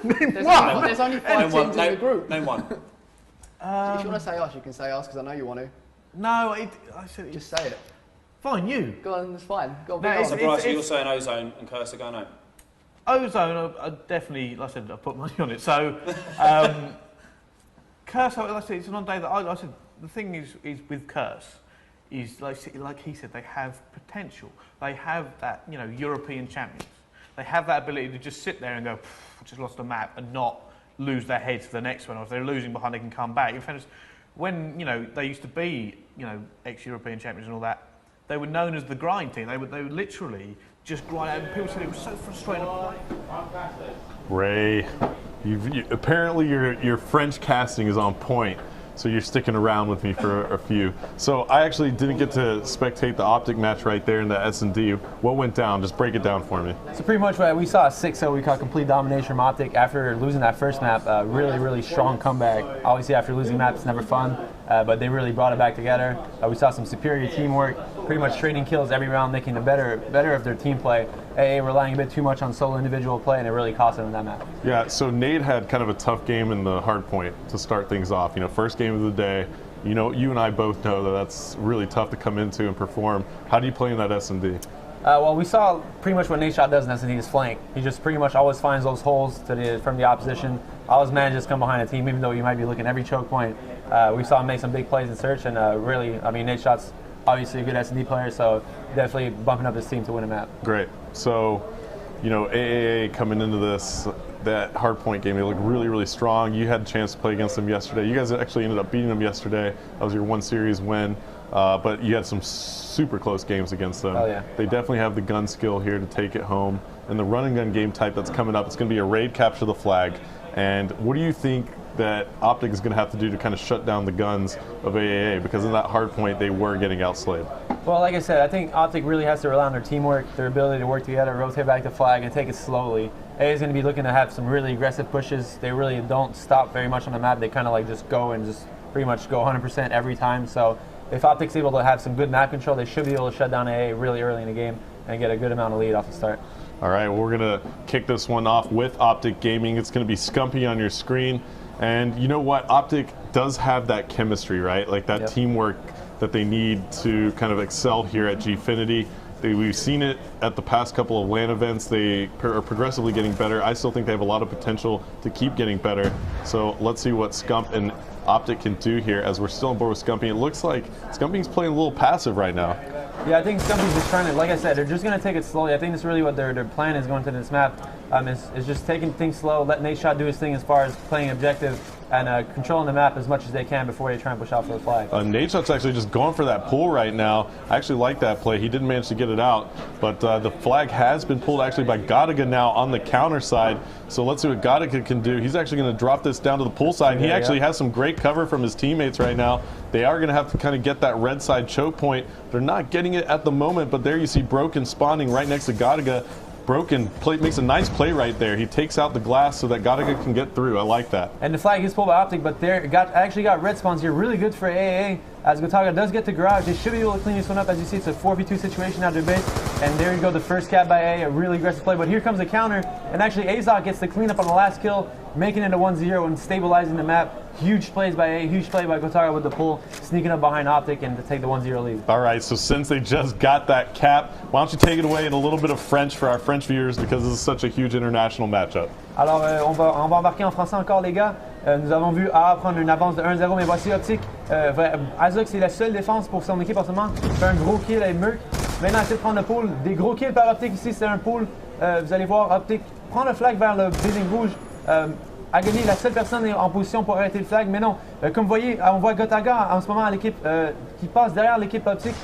G: There's only 5 teams in the group.
E: Name one.
G: If you want to say us, you can say us because I know you want to.
F: No, I said
G: just say it.
F: Fine, you.
G: Go on, it's fine. Go on,
F: No,
E: So Bryce, you're saying Ozone and Cursor going home?
F: Ozone, I definitely, like I said, I put money on it. So, Curse, like I said, it's an on day that I said. The thing is with Curse, is like he said, they have potential. They have that, European champions. They have that ability to just sit there and go, just lost a map, and not lose their head to the next one. Or if they're losing behind, they can come back. In fact, when they used to be, ex-European champions and all that, they were known as the grind team. They would literally just grind out, and people said it was so frustrating.
A: Ray, apparently your French casting is on point, so you're sticking around with me for a few. So I actually didn't get to spectate the OpTic match right there in the S&D. What went down? Just break it down for me.
H: So pretty much we saw a 6-0. We caught complete domination from OpTic after losing that first map. Really, really strong comeback. Obviously, after losing maps, it's never fun, but they really brought it back together. We saw some superior teamwork, pretty much trading kills every round, making it better of their team play. aAa relying a bit too much on solo individual play, and it really cost them that map.
A: Yeah, so Nate had kind of a tough game in the hard point to start things off. First game of the day. You and I both know that that's really tough to come into and perform. How do you play in that S&D?
H: Well, we saw pretty much what Nadeshot does in S&D is flank. He just pretty much always finds those holes from the opposition. Always manages to come behind a team, even though you might be looking every choke point. We saw him make some big plays in search, and really, Nadeshot's obviously a good S&D player, so definitely bumping up his team to win a map.
A: Great. So, aAa coming into that hardpoint game, they look really, really strong. You had a chance to play against them yesterday. You guys actually ended up beating them yesterday. That was your one series win, but you had some super close games against them.
H: Oh, yeah.
A: They definitely have the gun skill here to take it home. And the run and gun game type that's coming up, it's going to be a raid capture the flag. And what do you think that OpTic is going to have to do to kind of shut down the guns of aAa? Because in that hard point, they were getting outslayed.
H: Well, like I said, I think OpTic really has to rely on their teamwork, their ability to work together, rotate back the flag, and take it slowly. AA is going to be looking to have some really aggressive pushes. They really don't stop very much on the map. They kind of just go and just pretty much go 100% every time. So if OpTic's able to have some good map control, they should be able to shut down AA really early in the game and get a good amount of lead off the start.
A: All right, well, we're going to kick this one off with OpTic Gaming. It's going to be Scumpy on your screen. And you know what? OpTic does have that chemistry, right? Like that teamwork that they need to kind of excel here at Gfinity. We've seen it at the past couple of LAN events. They are progressively getting better. I still think they have a lot of potential to keep getting better. So let's see what Scump and OpTic can do here as we're still on board with Scumpy. It looks like Scumpy's playing a little passive right now.
H: Yeah, I think Scumpy's just trying to, like I said, they're just going to take it slowly. I think that's really what their plan is going to this map, is just taking things slow, let Nadeshot do his thing as far as playing objective and controlling the map as much as they can before they try and push out for the flag.
A: Nadeshot's actually just going for that pull right now. I actually like that play. He didn't manage to get it out, but the flag has been pulled actually by Godiga now on the counter side. So let's see what Godiga can do. He's actually going to drop this down to the pull side. He actually has some great cover from his teammates right now. They are going to have to kind of get that red side choke point. They're not getting it at the moment, but there you see Broken spawning right next to Godiga. Broken makes a nice play right there. He takes out the glass so that Godiga can get through. I like that.
H: And the flag is pulled by OpTic, but actually got red spawns here. Really good for aAa. As Gotaga does get to garage, they should be able to clean this one up. As you see, it's a 4v2 situation out their base. And there you go, the first cap by aAa, a really aggressive play. But here comes a counter, and actually aAa gets the cleanup on the last kill, making it a 1-0 and stabilizing the map. Huge plays by aAa, huge play by Gotaga with the pull, sneaking up behind OpTic and to take the 1-0 lead.
A: All right, so since they just got that cap, why don't you take it away in a little bit of French for our French viewers, because this is such a huge international matchup.
H: Alors, on va embarquer en français encore, les gars. Nous avons vu aAa prendre une avance de 1-0, mais voici OpTic. aAa, c'est la seule défense pour son équipe en ce moment. Fait un gros kill avec Merc. Maintenant, essaie de prendre le pool. Des gros kills par OpTic ici, c'est un pool. Vous allez voir OpTic prendre le flag vers le building rouge. Agony est la seule personne en position pour arrêter le flag, mais non. Comme vous voyez, on voit Gotaga en ce moment à l'équipe qui passe derrière l'équipe OpTic.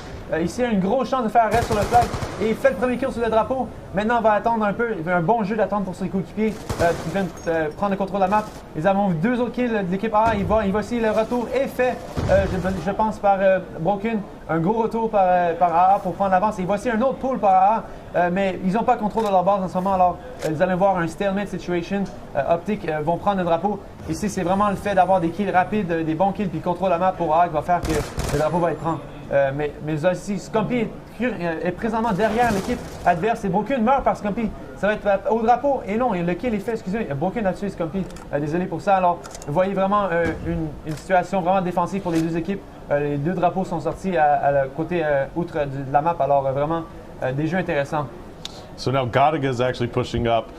H: Ici, il a une grosse chance de faire arrêt sur le flag et il fait le premier kill sur le drapeau. Maintenant, on va attendre un peu. Il veut un bon jeu d'attendre pour ses coéquipiers qui viennent prendre le contrôle de la map. Nous avons vu 2 autres kills de l'équipe A. Il va aussi, le retour est fait, je pense, par Broken. Un gros retour par aAa pour prendre l'avance. Et voici un autre pull par aAa, mais ils n'ont pas contrôle de leur base en ce moment. Alors, vous allez voir un stalemate situation. OpTic vont prendre le drapeau. Ici, c'est vraiment le fait d'avoir des kills rapides, des bons kills, puis contrôle la map pour aAa qui va faire que le drapeau va être pris. Mais aussi, Scumpy est présentement derrière l'équipe adverse et Broken meurt par Scumpy. Ça va être au drapeau. Et non, le kill est fait, excusez, Broken a tué Scumpy. Désolé pour ça. Alors, vous voyez vraiment une situation vraiment défensive pour les deux équipes. Les 2 drapeaux sont sortis à la côté outre de la map. Alors, vraiment, des jeux intéressants.
A: So now Godiga is actually pushing up.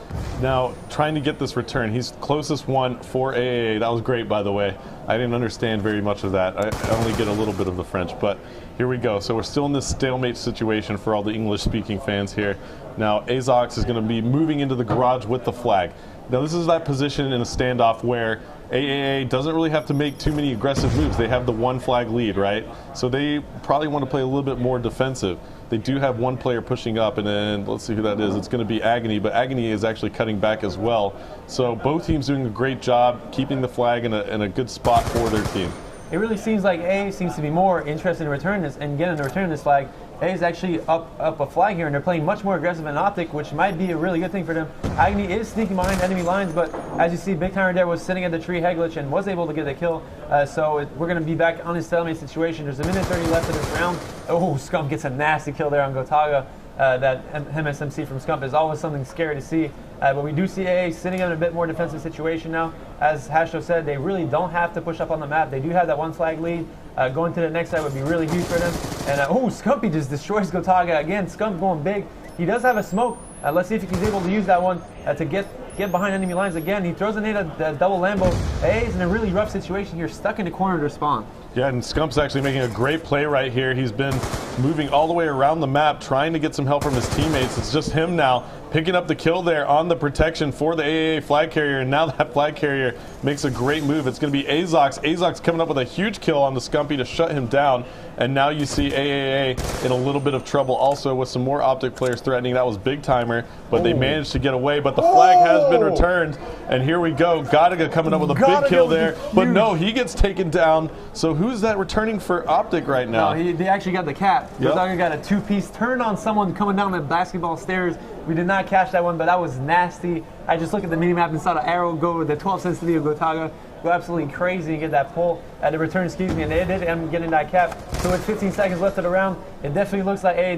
A: Now trying to get this return. He's closest one for aAa. That was great, by the way. I didn't understand very much of that. I only get a little bit of the French, but here we go. So we're still in this stalemate situation for all the English-speaking fans here. Now aAa is going to be moving into the garage with the flag. Now this is that position in a standoff where aAa doesn't really have to make too many aggressive moves. They have the 1 flag lead, right? So they probably want to play a little bit more defensive. They do have 1 player pushing up, and then let's see who that is. It's going to be Agony, but Agony is actually cutting back as well. So both teams doing a great job keeping the flag in a good spot for their team.
H: It really seems like A seems to be more interested in returning this and getting to return this flag. A is actually up a flag here, and they're playing much more aggressive in OpTic, which might be a really good thing for them. Agony is sneaking behind enemy lines, but as you see, Big Timer there was sitting at the tree Heglitch and was able to get a kill. We're going to be back on his stalemate situation. There's a minute 30 left in this round. Oh, Scump gets a nasty kill there on Gotaga. That MSMC from Scump is always something scary to see. But we do see AA sitting in a bit more defensive situation now. As Hashto said, they really don't have to push up on the map. They do have that 1 flag lead. Going to the next side would be really huge for them. And Scumpy just destroys Gotaga again. Scump going big. He does have a smoke. Let's see if he's able to use that one to get behind enemy lines again. He throws a nade at the double Lambo. AA is in a really rough situation here, stuck in the corner to spawn.
A: Yeah, and Scump's actually making a great play right here. He's been moving all the way around the map, trying to get some help from his teammates. It's just him now picking up the kill there on the protection for the aAa flag carrier, and now that flag carrier makes a great move. It's going to be aAa. aAa's coming up with a huge kill on the Scumpy to shut him down, and now you see aAa in a little bit of trouble also with some more OpTic players threatening. That was Big Timer, but they managed to get away, but the flag has been returned, and here we go. Godiga coming up with a big kill there, but no, he gets taken down. So who's that returning for OpTic right now?
H: No, they actually got the cap.
A: Yep.
H: Gotaga got a 2-piece turn on someone coming down the basketball stairs. We did not catch that one, but that was nasty. I just looked at the minimap and saw the arrow go with the 12 sensitivity of Gotaga go absolutely crazy and get that pull at the return, excuse me, and they did end up getting that cap. So with 15 seconds left of the round, it definitely looks like A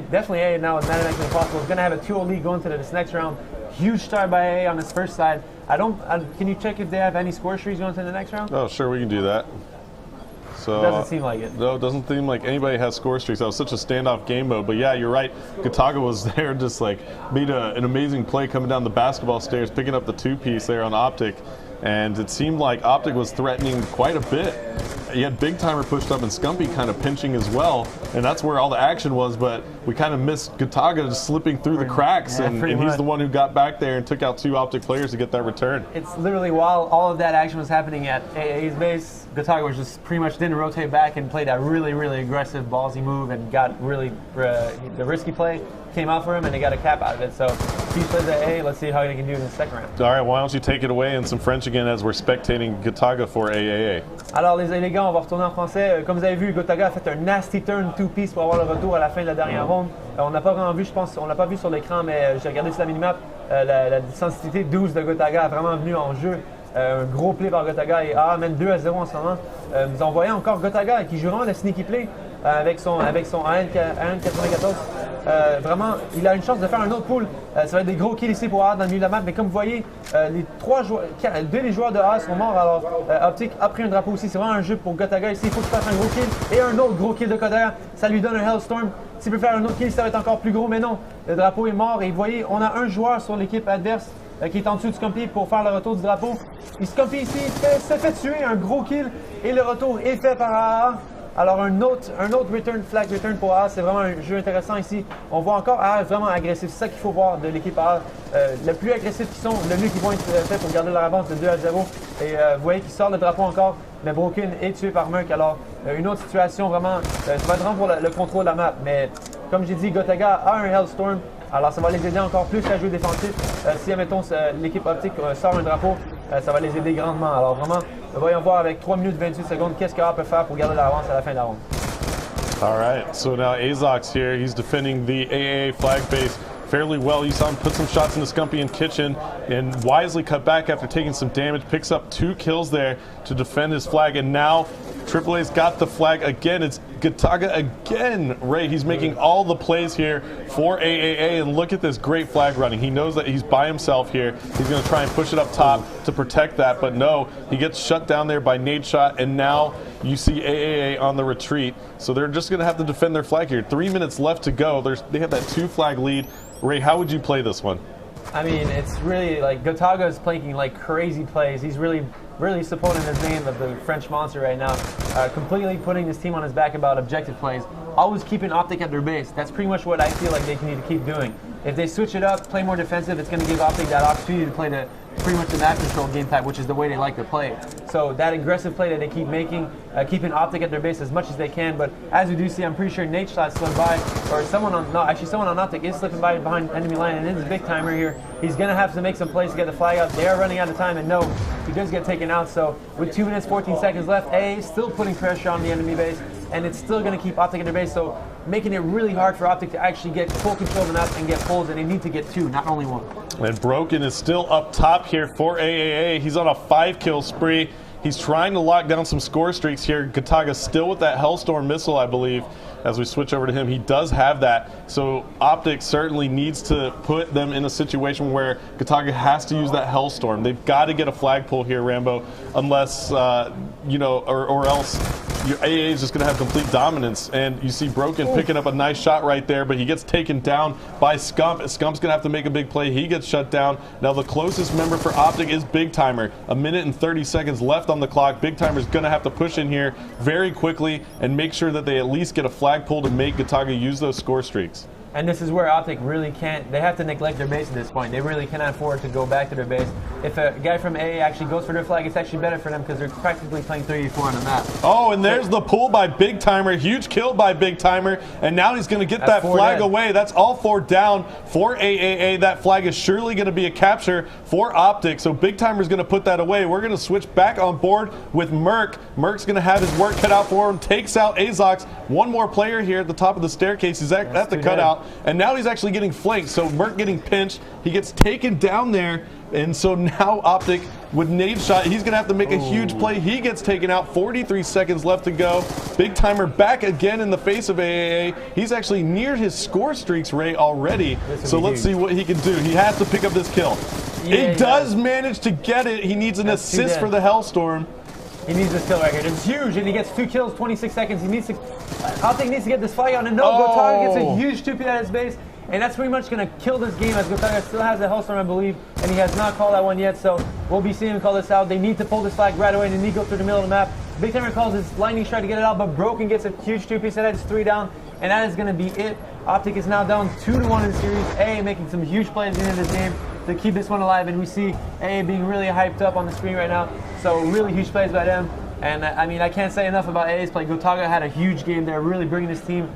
H: now is mathematically possible. It's going to have a 2-0 lead going to this next round. Huge start by A on this first side. Can you check if they have any score trees going to the next round?
A: Oh, sure, we can do that. So,
H: it doesn't seem like it.
A: No, it doesn't seem like anybody has score streaks. That was such a standoff game mode. But yeah, you're right. Gotaga was there, just like made an amazing play coming down the basketball stairs, picking up the 2-piece there on OpTic. And it seemed like OpTic was threatening quite a bit. He had Big Timer pushed up and Scumpy kind of pinching as well, and that's where all the action was, but we kind of missed Gotaga just slipping through the cracks, and he's the one who got back there and took out 2 OpTic players to get that return.
H: It's literally while all of that action was happening at AA's base, Gotaga was just pretty much didn't rotate back and played that really, really aggressive ballsy move and got really, the risky play came out for him and they got a cap out of it. So he plays at A, let's see how he can do in the second round.
A: All right, why don't you take it away in some French again as we're spectating Gotaga for aAa.
H: Alors les gars, on va retourner en français. Comme vous avez vu, Gotaga a fait un nasty turn 2-piece pour avoir le retour à la fin de la dernière ronde. On n'a pas vraiment vu, je pense, on l'a pas vu sur l'écran, mais j'ai regardé sur la minimap, la sensibilité 12 de Gotaga a vraiment venu en jeu. Un gros play par Gotaga et A mène 2-0 en ce moment. Vous en voyez encore Gotaga qui joue vraiment le sneaky play avec son AN94. Vraiment, il a une chance de faire un autre pool. Ça va être des gros kills ici pour A dans le milieu de la map. Mais comme vous voyez, deux des joueurs de A sont morts. Alors, OpTic a pris un drapeau aussi. C'est vraiment un jeu pour Gotaga ici. Il faut qu'il fasse un gros kill et un autre gros kill de Gotaga. Ça lui donne un Hellstorm. S'il peut faire un autre kill, ça va être encore plus gros. Mais non, le drapeau est mort. Et vous voyez, on a un joueur sur l'équipe adverse qui est en dessous de Scumpy pour faire le retour du drapeau. Et Scumpy ici se fait tuer, un gros kill. Et le retour est fait par aAa. Alors un autre flag return pour aAa, c'est vraiment un jeu intéressant ici. On voit encore aAa vraiment agressif, c'est ça qu'il faut voir de l'équipe aAa. Le plus agressif qu'ils sont, le mieux qu'ils vont être faits pour garder leur avance de 2-0. Et vous voyez qu'il sort le drapeau encore, mais Broken est tué par Merc. Alors une autre situation vraiment, ça va être vraiment pour le contrôle de la map. Mais comme j'ai dit, Gotaga a un Hellstorm. Alors ça va les aider encore plus à jouer défensif. Si, admettons, l'équipe OpTic sort un drapeau, ça va les aider grandement. Alors vraiment, voyons voir avec 3 minutes 28 secondes, qu'est-ce qu'aAA peut faire pour garder l'avance à la fin de la ronde.
A: All right, so now aAa's here. He's defending the aAa flag base fairly well. You saw him put some shots in the Scumpian kitchen and wisely cut back after taking some damage. Picks up 2 kills there to defend his flag, and now AAA's got the flag again. It's Gotaga again, Ray. He's making all the plays here for aAa, and look at this great flag running. He knows that he's by himself here. He's going to try and push it up top to protect that, but no, he gets shut down there by nade shot, and now you see aAa on the retreat. So they're just going to have to defend their flag here. 3 minutes left to go. They have that 2-flag lead. Ray, how would you play this one?
H: I mean, it's really like Gotaga is playing like crazy plays. He's really supporting his name of the French monster right now. Completely putting his team on his back about objective plays. Always keeping OpTic at their base. That's pretty much what I feel like they need to keep doing. If they switch it up, play more defensive, it's going to give OpTic that opportunity to play pretty much the map control game type, which is the way they like to play. So that aggressive play that they keep making, keeping OpTic at their base as much as they can. But as we do see, I'm pretty sure Nate Shot's slipped by, or someone on OpTic is slipping by behind enemy line, and it is a big timer here. He's going to have to make some plays to get the flag out. They are running out of time, and no, he does get taken out. So with 2 minutes 14 seconds left, aAa is still putting pressure on the enemy base, and it's still going to keep OpTic at their base. So making it really hard for OpTic to actually get full control of the map and get pulls, and they need to get 2, not only 1.
A: And Broken is still up top here for aAa. He's on a 5-kill spree. He's trying to lock down some score streaks here. Gotaga still with that Hellstorm missile, I believe. As we switch over to him, he does have that. So OpTic certainly needs to put them in a situation where Gotaga has to use that Hellstorm. They've got to get a flag pull here, Rambo, unless, or else your aAa is just going to have complete dominance. And you see Broken picking up a nice shot right there, but he gets taken down by Scump. Scump's going to have to make a big play. He gets shut down. Now the closest member for OpTic is Big Timer. 1 minute and 30 seconds left on the clock. Big Timer's going to have to push in here very quickly and make sure that they at least get a flag pull to make Gotaga use those score streaks.
H: And this is where OpTic really can't, they have to neglect their base at this point. They really cannot afford to go back to their base. If a guy from aAa actually goes for their flag, it's actually better for them because they're practically playing 3v4 on the map.
A: Oh, and there's the pull by Big Timer. Huge kill by Big Timer. And now he's going to get that flag away. That's all 4 down for aAa. That flag is surely going to be a capture for OpTic. So Big Timer's going to put that away. We're going to switch back on board with Merc. Merc's going to have his work cut out for him. Takes out aAa's. One more player here at the top of the staircase. He's at the cutout. And now he's actually getting flanked. So Merc getting pinched. He gets taken down there. And so now OpTic with nade shot, he's going to have to make a huge play. He gets taken out. 43 seconds left to go. Big Timer back again in the face of aAa. He's actually near his score streaks, Ray, already. So let's see what he can do. He has to pick up this kill.
H: Yeah,
A: he does manage to get it. He needs an assist for the Hellstorm.
H: He needs this kill right here. It's huge, and he gets 2 kills, 26 seconds. He needs to, OpTic needs to get this flag out, and no, Gotaga gets a huge 2P at his base. And that's pretty much going to kill this game as Gotaga still has a Hellstorm, I believe, and he has not called that one yet, so we'll be seeing him call this out. They need to pull this flag right away, and they need to go through the middle of the map. Big Timer calls his lightning strike to get it out, but Broken gets a huge 2P, so that's 3 down, and that is going to be it. OpTic is now down 2-1 in the series. aAa making some huge plays in this game to keep this one alive, and we see aAa being really hyped up on the screen right now, so really huge plays by them. And I mean, I can't say enough about aAa's play. Gotaga had a huge game there, really bringing this team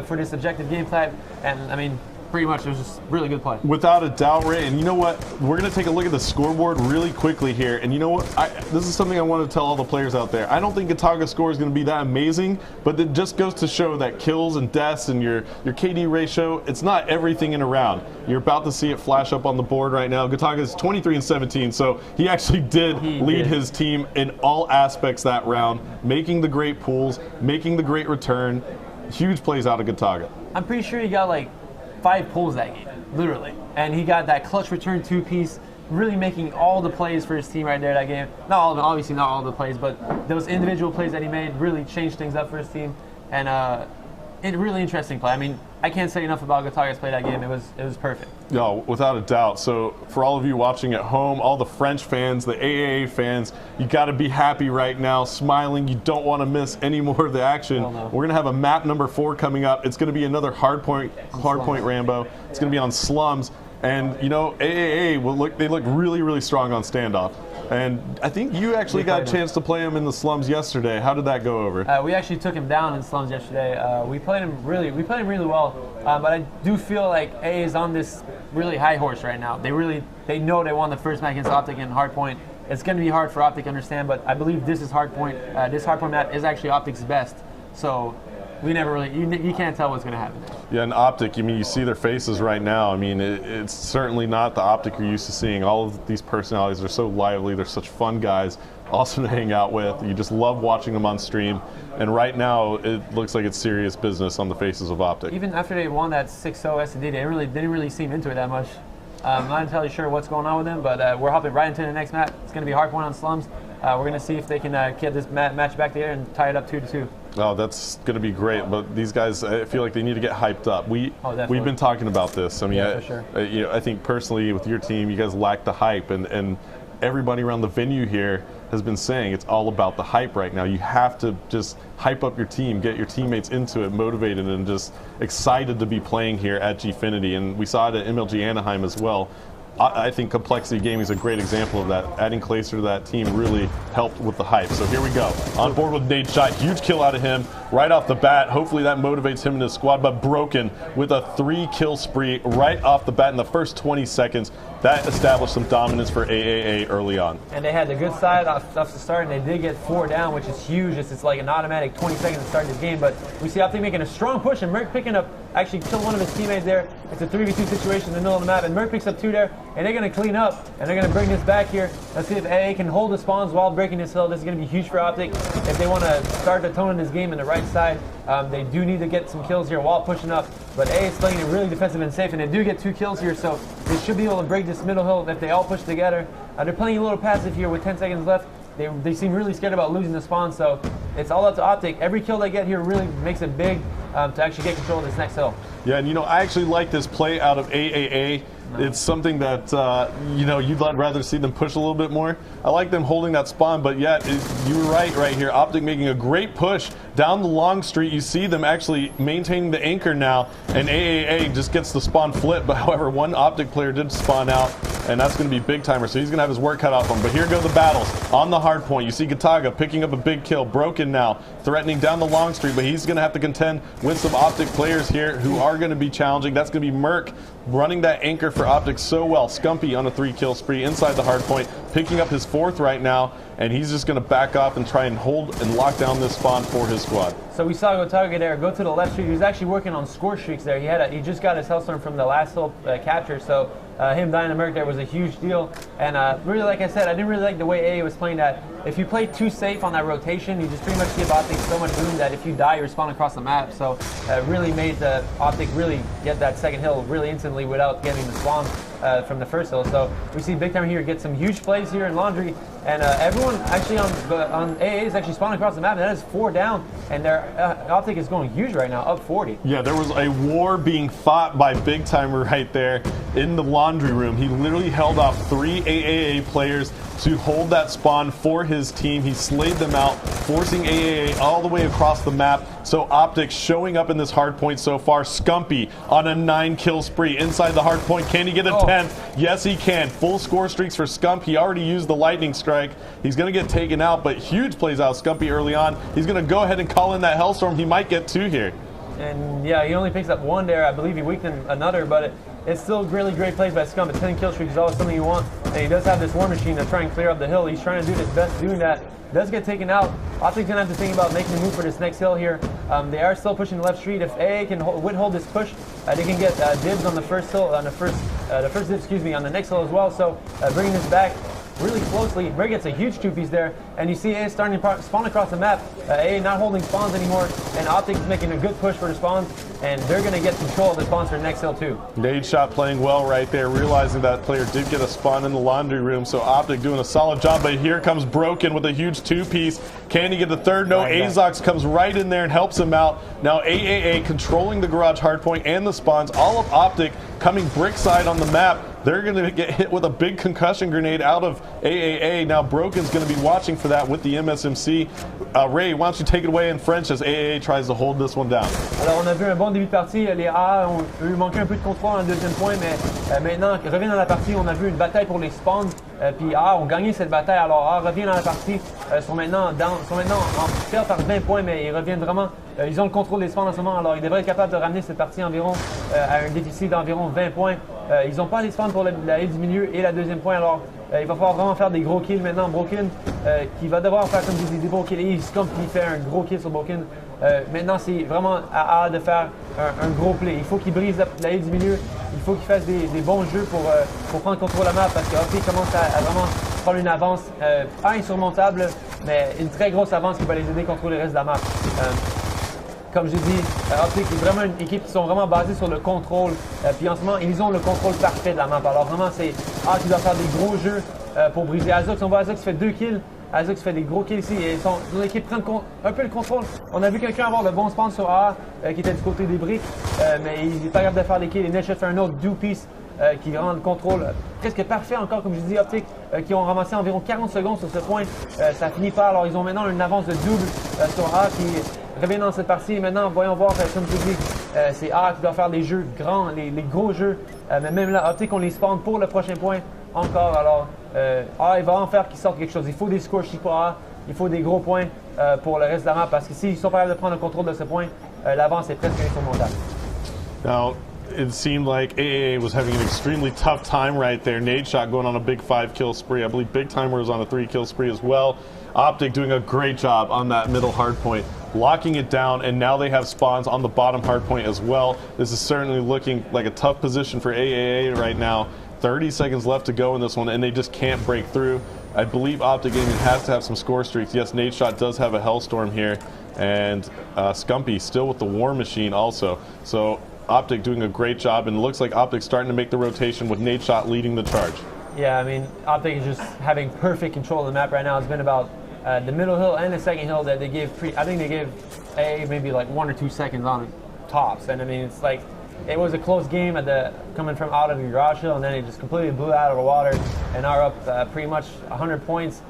H: for this objective game type, and I mean, pretty much it was just really good play.
A: Without a doubt, Ray. And you know what? We're going to take a look at the scoreboard really quickly here. And you know what? This is something I want to tell all the players out there. I don't think Gotaga's score is going to be that amazing, but it just goes to show that kills and deaths and your KD ratio, it's not everything in a round. You're about to see it flash up on the board right now. Gotaga is 23-17, so he actually did lead his team in all aspects that round, making the great pulls, making the great return. Huge plays out of Gotaga.
H: I'm pretty sure he got like 5 pulls that game, literally. And he got that clutch return 2-piece, really making all the plays for his team right there that game. Not all of them, obviously not all the plays, but those individual plays that he made really changed things up for his team. And
C: really interesting play. I mean, I can't say enough about Gotaga's play that game. It was perfect.
A: No, without a doubt. So for all of you watching at home, all the French fans, the aAa fans, you got to be happy right now, smiling. You don't want to miss any more of the action.
C: No.
A: We're going to have a map number 4 coming up. It's going to be another hardpoint Rambo. It's going to be on slums. And, you know, aAa, they look really, really strong on standoff. And I think you actually got a chance to play him in the slums yesterday. How did that go over?
H: We actually took him down in slums yesterday. We played him really well. But I do feel like A is on this really high horse right now. They know they won the first match against OpTic in hardpoint. It's going to be hard for OpTic to understand, but I believe this is hardpoint. This hardpoint map is actually OpTic's best. So we never really, you can't tell what's going to happen.
A: Yeah, and OpTic, I mean, you see their faces right now. I mean, it's certainly not the OpTic you're used to seeing. All of these personalities are so lively. They're such fun guys, awesome to hang out with. You just love watching them on stream. And right now, it looks like it's serious business on the faces of OpTic.
H: Even after they won that 6-0 S&D, they didn't really seem into it that much. I'm not entirely sure what's going on with them, but we're hopping right into the next map. It's going to be hardpoint on slums. We're going to see if they can get this match back together and tie it up 2-2.
A: Oh, that's going to be great. But these guys, I feel like they need to get hyped up. We've been talking about this. I mean,
H: yeah, for sure.
A: I think personally with your team, you guys lack the hype, and everybody around the venue here has been saying it's all about the hype right now. You have to just hype up your team, get your teammates into it, motivated, and just excited to be playing here at Gfinity. And we saw it at MLG Anaheim as well. I think Complexity Gaming is a great example of that. Adding Clayster to that team really helped with the hype. So here we go. On board with Nadeshot. Huge kill out of him right off the bat. Hopefully that motivates him and his squad, but Broken with a 3-kill spree right off the bat in the first 20 seconds. That established some dominance for aAa early on.
H: And they had the good side off the start, and they did get 4 down, which is huge. It's like an automatic 20 seconds to start this game. But we see OpTic making a strong push, and Merc picking up, actually killed one of his teammates there. It's a 3v2 situation in the middle of the map, and Merc picks up 2 there, and they're going to clean up, and they're going to bring this back here. Let's see if aAa can hold the spawns while breaking this hill. This is going to be huge for OpTic. If they want to start the tone in this game in the right side, they do need to get some kills here while pushing up. But aAa is playing it really defensive and safe, and they do get 2 kills here, so they should be able to break this middle hill if they all push together. They're playing a little passive here with 10 seconds left. They seem really scared about losing the spawn, so it's all up to OpTic. Every kill they get here really makes it big to actually get control of this next hill.
A: Yeah, and you know, I actually like this play out of aAa. It's something that, you know, you'd rather see them push a little bit more. I like them holding that spawn, but yet, you were right here. OpTic making a great push down the long street. You see them actually maintaining the anchor now, and aAa just gets the spawn flip. But however, one OpTic player did spawn out, and that's going to be big timer, so he's going to have his work cut out for him. But here go the battles on the hard point. You see Gotaga picking up a big kill, Broken now, threatening down the long street, but he's going to have to contend with some OpTic players here who are going to be challenging. That's going to be Merc running that anchor for OpTic so well. Scumpy on a 3-kill spree inside the hard point, picking up his 4th right now, and he's just going to back off and try and hold and lock down this spawn for his squad.
H: So we saw Gotaga there go to the left street. He was actually working on score streaks there. He just got his Hellstorm from the last hill capture, so him dying to Merc there was a huge deal. And really, like I said, I didn't really like the way aAa was playing that. If you play too safe on that rotation, you just pretty much give OpTic so much room that if you die, you respawn across the map. So it really made OpTic really get that second hill really instantly without getting the spawn from the first hill. So we see Big Time here get some huge plays here in Laundry, and everyone actually on aAa is actually spawning across the map, and that is 4 down, and their OpTic is going huge right now, up 40.
A: Yeah, there was a war being fought by Big Timer right there in the laundry room. He literally held off 3 aAa players to hold that spawn for his team. He slayed them out, forcing aAa all the way across the map. So OpTic showing up in this hard point so far. Scumpy on a 9-kill spree inside the hard point. Can he get a 10th? Yes, he can. Full score streaks for Scump. He already used the lightning strike. He's going to get taken out, but huge plays out of Scumpy early on. He's going to go ahead and call in that Hellstorm. He might get 2 here.
H: And yeah, he only picks up 1 there. I believe he weakened another, but it's still really great plays by Scump. A 10-kill streak is always something you want. And he does have this war machine to try and clear up the hill. He's trying to do his best doing that. Does get taken out. OpTic's going to have to think about making a move for this next hill here. They are still pushing the left street. If aAa can withhold this push, they can get dibs on the first hill, on the first dibs, excuse me, on the next hill as well. So bringing this back really closely. Merc gets a huge 2-piece there. and you see aAa starting to spawn across the map. aAa not holding spawns anymore, and OpTic is making a good push for the spawns, and they're going to get control of the spawns for next hill too.
A: Nadeshot playing well right there, realizing that player did get a spawn in the laundry room, so OpTic doing a solid job, but here comes Broken with a huge two-piece. Can he get the third? No, aZox comes right in there and helps him out. Now aAa controlling the garage hardpoint and the spawns, all of OpTic coming brick side on the map. They're going to get hit with a big concussion grenade out of aAa. Now Broken's going to be watching for that with the MSMC. Ray, why don't you take it away in French as aAa tries to hold this one down.
H: Alors on a vu un bon début de partie, les aAa ont eu manqué un peu de contrôle en deuxième point, mais maintenant qu'ils reviennent dans la partie, on a vu une bataille pour les spawns, puis aAa ont gagné cette bataille, alors aAa revient dans la partie, sont maintenant en perte par 20 points, mais ils reviennent vraiment, ils ont le contrôle des spawns en ce moment, alors ils devraient être capables de ramener cette partie environ à un déficit d'environ 20 points. Ils n'ont pas les spawns pour la haie du milieu et la deuxième point, alors il va falloir vraiment faire des gros kills maintenant. Broken qui va devoir faire comme des gros kills, et comme il fait un gros kill sur Broken. Maintenant c'est vraiment à aAa de faire un gros play. Il faut qu'il brise la haie du milieu, il faut qu'il fasse des bons jeux pour prendre contrôle de la map, parce que OpTic commence à vraiment prendre une avance pas insurmontable, mais une très grosse avance qui va les aider à contrôler le reste de la map. Comme j'ai dit, OpTic est vraiment une équipe qui sont vraiment basées sur le contrôle. Puis en ce moment, ils ont le contrôle parfait de la map. Alors vraiment, c'est aAa qui doit faire des gros jeux pour briser aZox. On voit aZox fait 2 kills. aZox fait des gros kills ici. Et l'équipe prend un peu le contrôle. On a vu quelqu'un avoir le bon spawn sur aAa qui était du côté des briques. Mais il n'est pas capable de faire des kills. Et Nadeshot fait un autre do-piece qui rend le contrôle presque parfait encore, comme je dis, OpTic, qui ont ramassé environ 40 secondes sur ce point. Ça finit pas. Alors ils ont maintenant une avance de double sur aAa qui revient dans cette partie. Maintenant, voyons voir, comme je dis, c'est aAa qui doit faire les jeux grands, les gros jeux. Mais même là, OpTic, on les spawn pour le prochain point encore. Alors, aAa, il va en faire qu'ils sortent quelque chose. Il faut des scores pour aAa, il faut des gros points pour le reste de la map, parce que s'ils sont pas capables de prendre le contrôle de ce point, l'avance est presque insurmontable.
A: Now, it seemed like aAa was having an extremely tough time right there. Nadeshot going on a big 5-kill spree. I believe Big Timer was on a 3-kill spree as well. OpTic doing a great job on that middle hardpoint, locking it down, and now they have spawns on the bottom hardpoint as well. This is certainly looking like a tough position for aAa right now. 30 seconds left to go in this one, and they just can't break through. I believe OpTic Gaming has to have some score streaks. Yes, Nadeshot does have a Hellstorm here, and Scumpy still with the War Machine also. So OpTic doing a great job, and it looks like OpTic starting to make the rotation with Nadeshot leading the charge.
H: Yeah, I mean, OpTic is just having perfect control of the map right now. It's been about the middle hill and the second hill that they gave I think they gave aAa maybe like 1 or 2 seconds on tops. And I mean, it's like, it was a close game coming from out of the garage hill, and then it just completely blew out of the water, and are up pretty much 100 points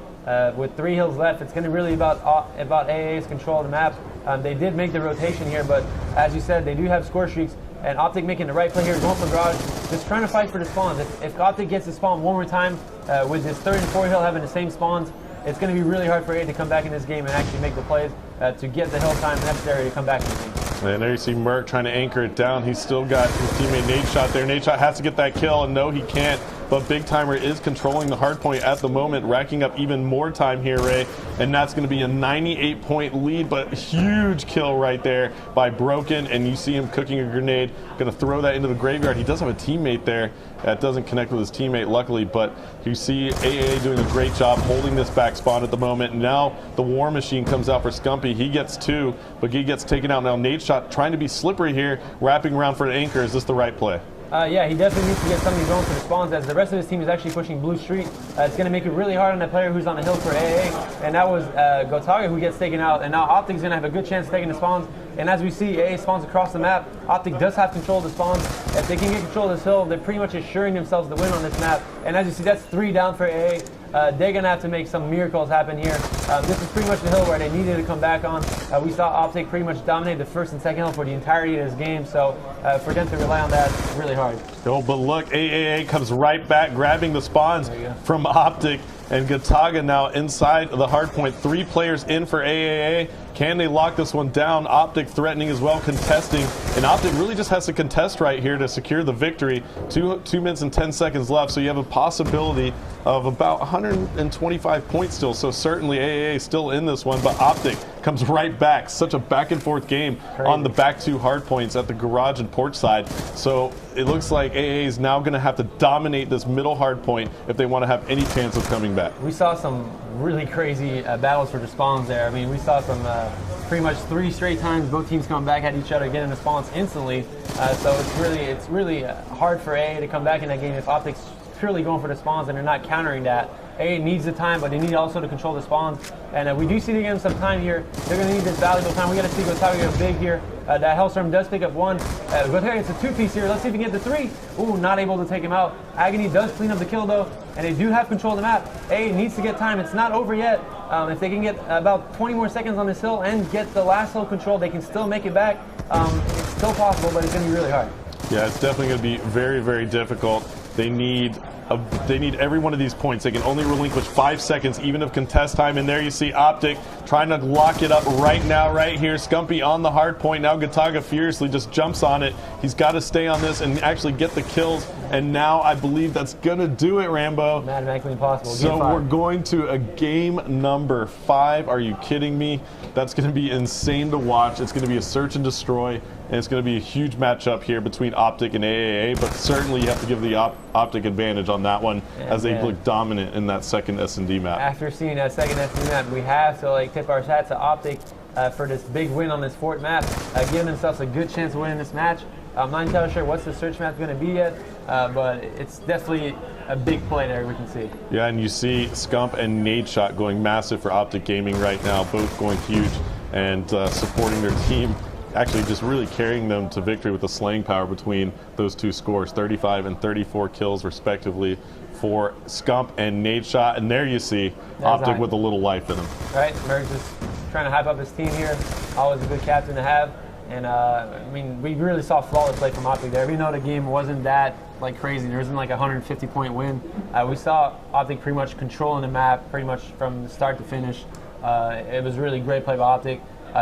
H: with 3 hills left. It's going to really about aAa's control of the map. They did make the rotation here, but as you said, they do have score streaks, and OpTic making the right play here, going for garage, just trying to fight for the spawns. If OpTic gets the spawn one more time with this 3rd and 4th hill having the same spawns, it's going to be really hard for aAa to come back in this game and actually make the plays to get the hill time necessary to come back in the game.
A: And there you see Merc trying to anchor it down. He's still got his teammate Nadeshot there. Nadeshot has to get that kill, and no, he can't. But Big Timer is controlling the hardpoint at the moment, racking up even more time here, Ray. And that's going to be a 98-point lead, but huge kill right there by Broken. And you see him cooking a grenade, going to throw that into the graveyard. He does have a teammate there that doesn't connect with his teammate, luckily. But you see aAa doing a great job holding this back spawn at the moment. Now the War Machine comes out for Scumpy. He gets 2, but he gets taken out. Now Nadeshot trying to be slippery here, wrapping around for an anchor. Is this the right play?
H: Yeah, he definitely needs to get something going for the spawns, as the rest of his team is actually pushing Blue Street. It's going to make it really hard on the player who's on the hill for aAa, and that was Gotaga who gets taken out, and now OpTic's going to have a good chance of taking the spawns. And as we see, aAa spawns across the map. OpTic does have control of the spawns. If they can get control of this hill, they're pretty much assuring themselves the win on this map. And as you see, that's 3 down for aAa. They're going to have to make some miracles happen here. This is pretty much the hill where they needed to come back on. We saw OpTic pretty much dominate the 1st and 2nd hill for the entirety of this game, so for them to rely on that, it's really hard.
A: Oh, but look, aAa comes right back, grabbing the spawns from OpTic, and Gotaga now inside the hardpoint. 3 players in for aAa. Can they lock this one down? OpTic threatening as well, contesting, and OpTic really just has to contest right here to secure the victory. 2 minutes and 10 seconds left, so you have a possibility of about 125 points still, so certainly aAa still in this one, but OpTic comes right back. Such a back and forth game on the back two hard points at the garage and porch side. So it looks like aAa is now going to have to dominate this middle hard point if they want to have any chance of coming back.
H: We saw some really crazy battles for the spawns there. I mean, we saw some pretty much 3 straight times both teams come back at each other, getting the spawns instantly. So it's really hard for aAa to come back in that game if OpTic's purely going for the spawns and they're not countering that. aAa needs the time, but they need also to control the spawns. And we do see them getting some time here. They're going to need this valuable time. We got to see Gotaga go big here. That Hellstorm does pick up 1. Gotaga gets a 2-piece here. Let's see if he can get the 3. Ooh, not able to take him out. Agony does clean up the kill though, and they do have control of the map. aAa needs to get time. It's not over yet. If they can get about 20 more seconds on this hill and get the last hill control, they can still make it back. It's still possible, but it's going to be really hard.
A: Yeah, it's definitely going to be very, very difficult. They need every one of these points. They can only relinquish 5 seconds, even of contest time. And there you see OpTic trying to lock it up right now, right here. Scumpy on the hard point. Now Gotaga furiously just jumps on it. He's got to stay on this and actually get the kills. And now I believe that's going to do it, Rambo.
H: Mathematically impossible.
A: So we're going to a game number 5. Are you kidding me? That's going to be insane to watch. It's going to be a search and destroy. And it's going to be a huge matchup here between OpTic and aAa, but certainly you have to give the OpTic advantage on that one as they look dominant in that second S&D map.
H: After seeing that second S&D map, we have to tip our hat to OpTic for this big win on this Fort map, giving themselves a good chance of winning this match. I'm not entirely sure what's the search map going to be yet, but it's definitely a big play there we can see.
A: Yeah, and you see Scump and Nadeshot going massive for OpTic Gaming right now, both going huge and supporting their team. Actually just really carrying them to victory with the slaying power between those two scores, 35 and 34 kills respectively for Scump and Nadeshot. And there you see OpTic with a little life in him.
H: Right, Merck's just trying to hype up his team here. Always a good captain to have. And I mean, we really saw flawless play from OpTic there. We know the game wasn't that crazy. There wasn't a 150-point win. We saw OpTic pretty much controlling the map pretty much from start to finish. It was really great play by OpTic.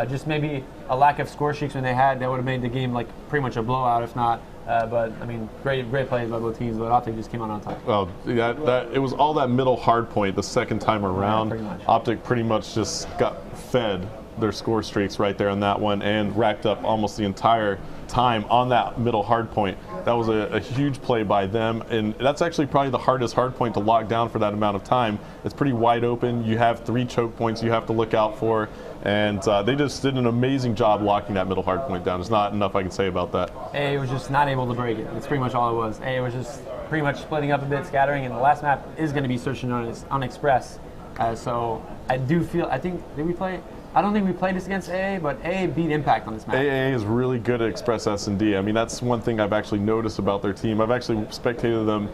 H: Just maybe a lack of score streaks when they had, that would have made the game pretty much a blowout, if not. But I mean, great plays by both teams, but OpTic just came out on top.
A: Well, it was all that middle hard point the second time around. Yeah, OpTic pretty much just got fed their score streaks right there on that one and racked up almost the entire time on that middle hard point. That was a huge play by them, and that's actually probably the hardest hard point to lock down for that amount of time. It's pretty wide open. You have 3 choke points you have to look out for, and they just did an amazing job locking that middle hard point down. There's not enough I can say about that.
H: aAa was just not able to break it. That's pretty much all it was. aAa was just pretty much splitting up a bit, scattering, and the last map is going to be searching on Express. So I don't think we played this against aAa, but aAa beat Impact on this map.
A: aAa is really good at Express S&D. I mean, that's one thing I've actually noticed about their team. I've actually spectated them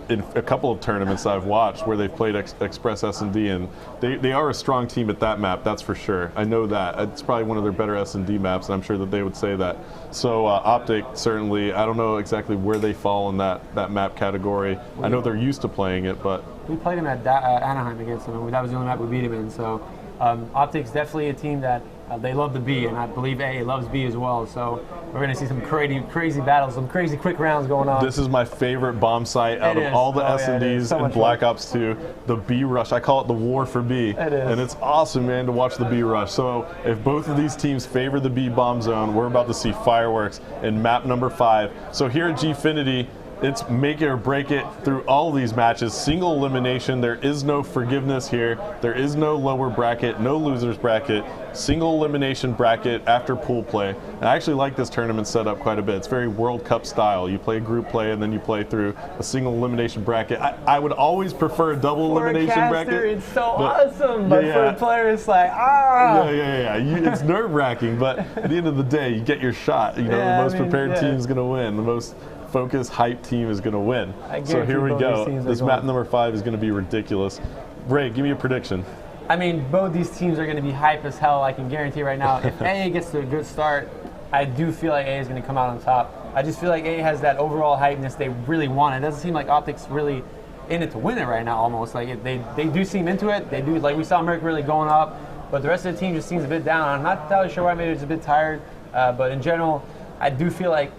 A: in a couple of tournaments I've watched where they've played Express S&D, and they are a strong team at that map, that's for sure. I know that. It's probably one of their better S&D maps, and I'm sure that they would say that. So OpTic, certainly, I don't know exactly where they fall in that map category. I know they're used to playing it, but...
H: We played them at Anaheim against them, and that was the only map we beat them in, so... OpTic's definitely a team that they love the B, and I believe aAa loves B as well. So we're going to see some crazy battles, some crazy quick rounds going on.
A: This is my favorite bomb site out of all the S&Ds in Black Ops 2. The B rush, I call it the war for B.
H: It is.
A: And it's awesome, man, to watch the B rush. So if both of these teams favor the B bomb zone, we're about to see fireworks in map number 5. So here at Gfinity, it's make it or break it through all these matches. Single elimination. There is no forgiveness here. There is no lower bracket, no losers bracket. Single elimination bracket after pool play. And I actually like this tournament setup quite a bit. It's very World Cup style. You play group play and then you play through a single elimination bracket. I would always prefer a double elimination bracket.
H: It's so awesome, but for a player, it's like
A: It's nerve-wracking, but at the end of the day, you get your shot. You know, the most prepared team is going to win. The most focused, hype team is going to win. So here we go. This map number 5 is going to be ridiculous. Ray, give me a prediction.
H: I mean, both these teams are going to be hype as hell, I can guarantee right now. If aAa gets to a good start, I do feel like aAa is going to come out on top. I just feel like aAa has that overall hypeness they really want. It doesn't seem like OpTic's really in it to win it right now, almost. Like they do seem into it. They do, like we saw Merc really going up, but the rest of the team just seems a bit down. I'm not entirely sure why. Maybe it's a bit tired, but in general, I do feel like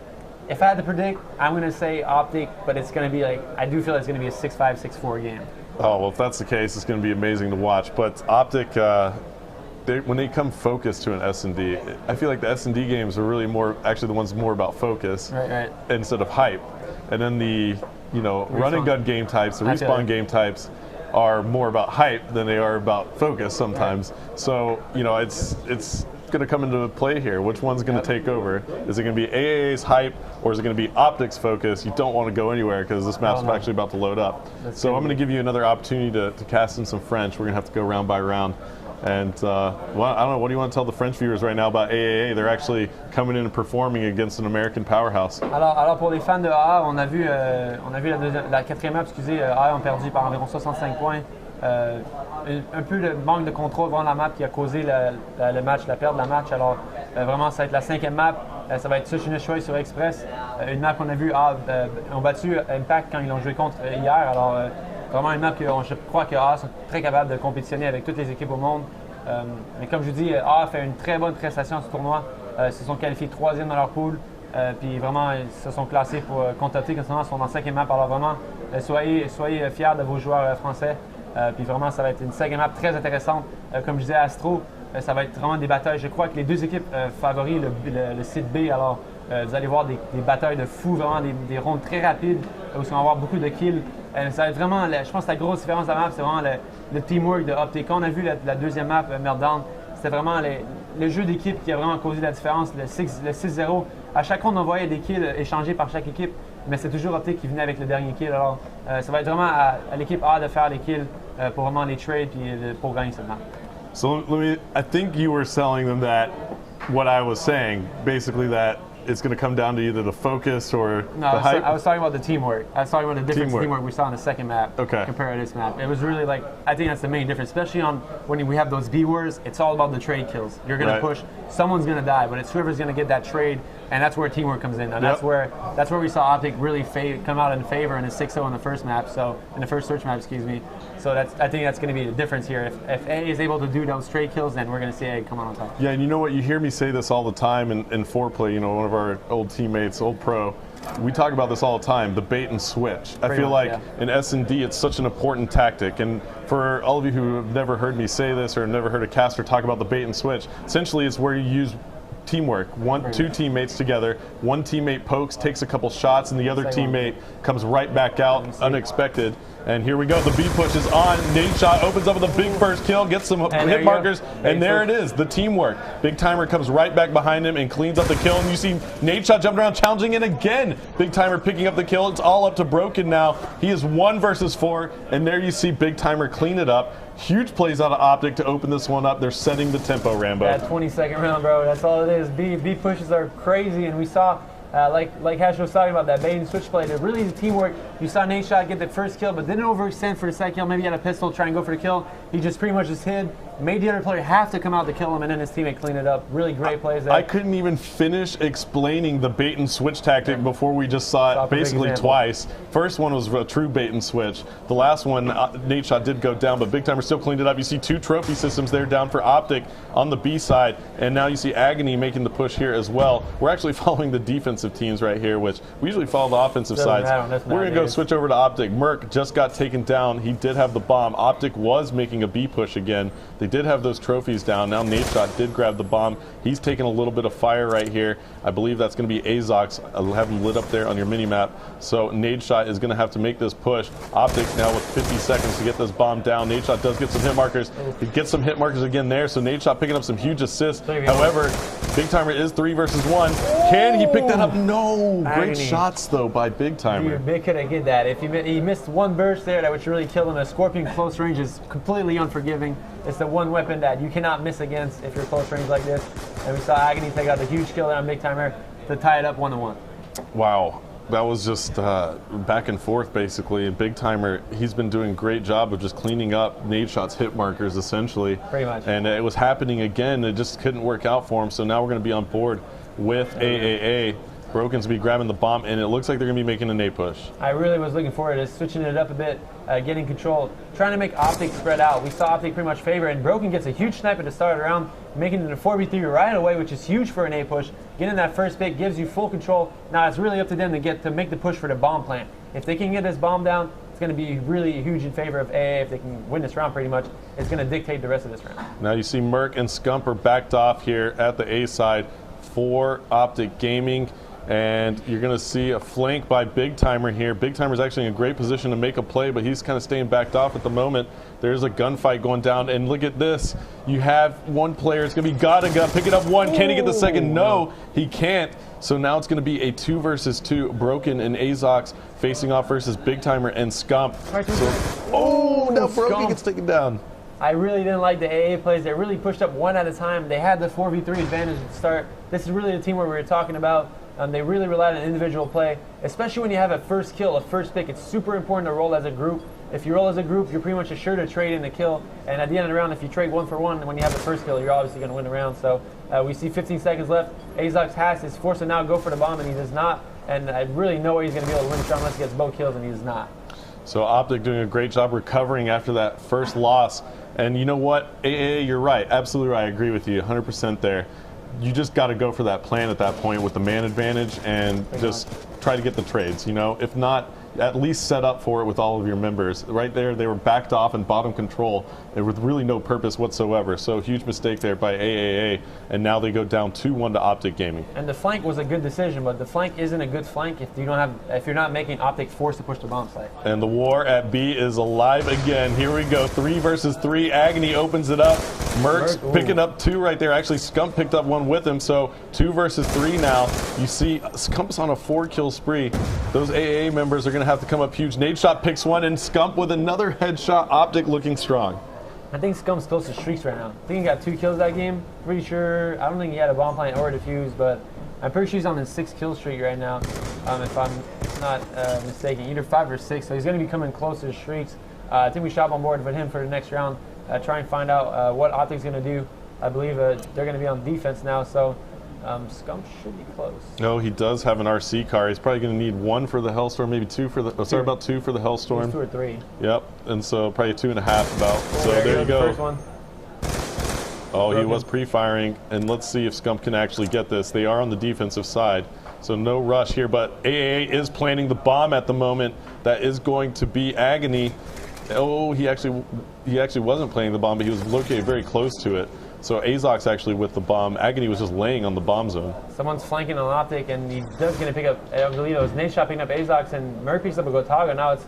H: if I had to predict, I'm going to say OpTic, but it's going to be like, I do feel it's going to be a 6-5, 6-4 game.
A: Oh, well, if that's the case, it's going to be amazing to watch. But OpTic, when they come focused to an S&D, I feel like the S&D games are really actually the ones more about focus instead of hype. And then the run and gun game types, the respawn game types are more about hype than they are about focus sometimes. Right. So, it's going to come into play here. Which one's going to take over? Is it going to be aAa's hype, or is it going to be OpTic's focus? You don't want to go anywhere because this map's actually about to load up. So I'm going to give you another opportunity to cast in some French. We're going to have to go round by round. And well, I don't know, what do you want to tell the French viewers right now about aAa? They're actually coming in and performing against an American powerhouse.
H: Alors pour les fans de aAa, on a vu la quatrième map, aAa ont perdu par environ 65 points. Un peu de manque de contrôle devant la map qui a causé le match, la perte de la match. Alors vraiment, ça va être la 5e map. Ça va être Such une choix sur Express. Une map qu'on a vu, ont battu Impact quand ils l'ont joué contre hier. Alors vraiment une map que je crois que aAa sont très capables de compétitionner avec toutes les équipes au monde. Mais comme je vous dis, aAa fait une très bonne prestation à ce tournoi. Ils se sont qualifiés 3e dans leur pool. Puis vraiment, ils se sont classés pour contre OpTic. En ce moment, ils sont dans 5e map. Alors vraiment, soyez fiers de vos joueurs français. Puis vraiment, ça va être une 5e map très intéressante. Comme je disais à Astro, ça va être vraiment des batailles. Je crois que les deux équipes favorisent le site B. Alors, vous allez voir des batailles de fous, vraiment des rondes très rapides où on va avoir beaucoup de kills. Ça va être vraiment, je pense que la grosse différence de la map, c'est vraiment le teamwork de OpTic. Quand on a vu la deuxième map, Meltdown, c'était vraiment le jeu d'équipe qui a vraiment causé la différence. Le 6-0, à chaque ronde, on voyait des kills échangés par chaque équipe, mais c'est toujours OpTic qui venait avec le dernier kill. Alors, ça va être vraiment à l'équipe A de faire les kills pour vraiment les trades et pour gagner cette map.
A: So I think you were selling them that what I was saying, basically that it's going to come down to either the focus or the hype?
H: I was talking about the teamwork. I was talking about the difference in teamwork we saw on the second map compared to this map. It was really like, I think that's the main difference, especially on when we have those B wars, it's all about the trade kills. You're going to push, someone's going to die, but it's whoever's going to get that trade, and that's where teamwork comes in. And that's where we saw OpTic really come out in favor in a 6-0 in the first map, so in the first search map, excuse me. So I think that's going to be the difference here. If A is able to do those trade kills, then we're going to see A come on top.
A: Yeah, and you know what? You hear me say this all the time in foreplay. One of our old teammates, old pro, we talk about this all the time, the bait and switch. I feel like in S&D it's such an important tactic, and for all of you who have never heard me say this or never heard a caster talk about the bait and switch, essentially it's where you use teamwork. Two teammates together, one teammate pokes, takes a couple shots, and the other teammate comes right back out unexpected. And here we go, the B push is on. Nadeshot opens up with a big first kill, gets some hit markers, and there it is, the teamwork. Big Timer comes right back behind him and cleans up the kill, and you see Nadeshot jumping around, challenging it again. Big Timer picking up the kill. It's all up to Broken now. He is 1 versus 4, and there you see Big Timer clean it up. Huge plays out of OpTic to open this one up. They're setting the tempo, Rambo.
H: That 20-second round, bro, that's all it is. B pushes are crazy, and we saw, like Hash was talking about, that bait and switch play. They're really the teamwork. You saw Nadeshot get the first kill, but didn't overextend for the second kill. Maybe he had a pistol, try and go for the kill. He just pretty much just hid, made the other player have to come out to kill him, and then his teammate cleaned it up. Really great plays there.
A: I couldn't even finish explaining the bait and switch tactic before we just saw it basically twice. First one was a true bait and switch. The last one, Nadeshot did go down, but Big Timer still cleaned it up. You see 2 trophy systems there down for OpTic on the B side, and now you see Agony making the push here as well. We're actually following the defensive teams right here, which we usually follow the offensive sides. We're going to go switch over to OpTic. Merc just got taken down. He did have the bomb. OpTic was making a B push again. They did have those trophies down. Now Nadeshot did grab the bomb. He's taking a little bit of fire right here. I believe that's going to be aZox. I'll have him lit up there on your mini-map. So Nadeshot is going to have to make this push. OpTic now with 50 seconds to get this bomb down. Nadeshot does get some hit markers. He gets some hit markers again there. So Nadeshot picking up some huge assists. However, Big Timer is 3 versus 1. Can he pick that up? No. Great shots though by Big Timer.
H: Dude, Big couldn't get that. If he missed one burst there, that would really kill him. A Scorpion close range is completely unforgiving. It's the one weapon that you cannot miss against if you're close range like this. And we saw Agony take out the huge kill there on Big Timer to tie it up 1-1.
A: Wow. That was just back and forth basically. And Big Timer, he's been doing a great job of just cleaning up Nadeshot's hit markers essentially.
H: Pretty much.
A: And it was happening again. It just couldn't work out for him. So now we're going to be on board with aAa. Broken's be grabbing the bomb, and it looks like they're going to be making an A push.
H: I really was looking forward to switching it up a bit, getting control, trying to make OpTic spread out. We saw OpTic pretty much favor, and Broken gets a huge sniper to start around, making it a 4v3 right away, which is huge for an A push. Getting that first pick gives you full control. Now it's really up to them to make the push for the bomb plant. If they can get this bomb down, it's going to be really huge in favor of aAa. If they can win this round pretty much, it's going to dictate the rest of this round.
A: Now you see Merc and Scump are backed off here at the A side for OpTic Gaming. And you're going to see a flank by Big Timer here. Big Timer's actually in a great position to make a play, but he's kind of staying backed off at the moment. There's a gunfight going down, and look at this. You have one player. It's going to be Gotta picking up one. Can he get the second? No, he can't. So now it's going to be a 2 versus 2. Broken and Azox facing off versus Big Timer and Scump. So, now Broken gets taken down.
H: I really didn't like the aAa plays. They really pushed up one at a time. They had the 4v3 advantage at the start. This is really the team where we were talking about. They really relied on individual play, especially when you have a first kill, a first pick. It's super important to roll as a group. If you roll as a group, you're pretty much assured to trade in the kill. And at the end of the round, if you trade 1 for 1, when you have the first kill, you're obviously going to win the round. So we see 15 seconds left. Azox has is forced to now go for the bomb, and he does not. And I really know he's going to be able to win this round unless he gets both kills, and he does not.
A: So OpTic doing a great job recovering after that first loss. And you know what? aAa, you're right. Absolutely right. I agree with you 100% there. You just got to go for that plan at that point with the man advantage and just try to get the trades, you know? If not, at least set up for it with all of your members. Right there, they were backed off and bottom control with really no purpose whatsoever. So huge mistake there by aAa, and now they go down 2-1 to OpTic Gaming.
H: And the flank was a good decision, but the flank isn't a good flank if you're not making OpTic forced to push the bomb site.
A: And the war at B is alive again. Here we go, 3 versus 3. Agony opens it up. Merc's picking up 2 right there. Actually, Scump picked up 1 with him, so 2 versus 3 now. You see Scump's on a 4-kill spree. Those aAa members are going to have to come up huge. Nade Shot picks 1, and Scump with another headshot. OpTic looking strong.
H: I think Scump's close to streaks right now. I think he got 2 kills that game. Pretty sure. I don't think he had a bomb plant or a defuse, but I'm pretty sure he's on his 6-kill streak right now, if I'm not mistaken. Either 5 or 6, so he's going to be coming close to the streaks. I think we should hop on board with him for the next round. Try and find out what OpTic's going to do. I believe they're going to be on defense now, so Scump should be close.
A: No, he does have an RC car. He's probably going to need 1 for the Hellstorm, maybe 2 for the. Oh, sorry, about 2 for the Hellstorm.
H: 2 or 3.
A: Yep, and so probably 2.5 about. So there you go.
H: First one.
A: Oh, he was pre-firing, and let's see if Scump can actually get this. They are on the defensive side, so no rush here. But aAa is planting the bomb at the moment. That is going to be Agony. Oh, he actually wasn't planting the bomb, but he was located very close to it. So Azox actually with the bomb. Agony was just laying on the bomb zone. Someone's
H: flanking on OpTic, and he does going to pick up, I believe it was Nade Shot picking up Azox, and Merc picks up a Gotaga. Now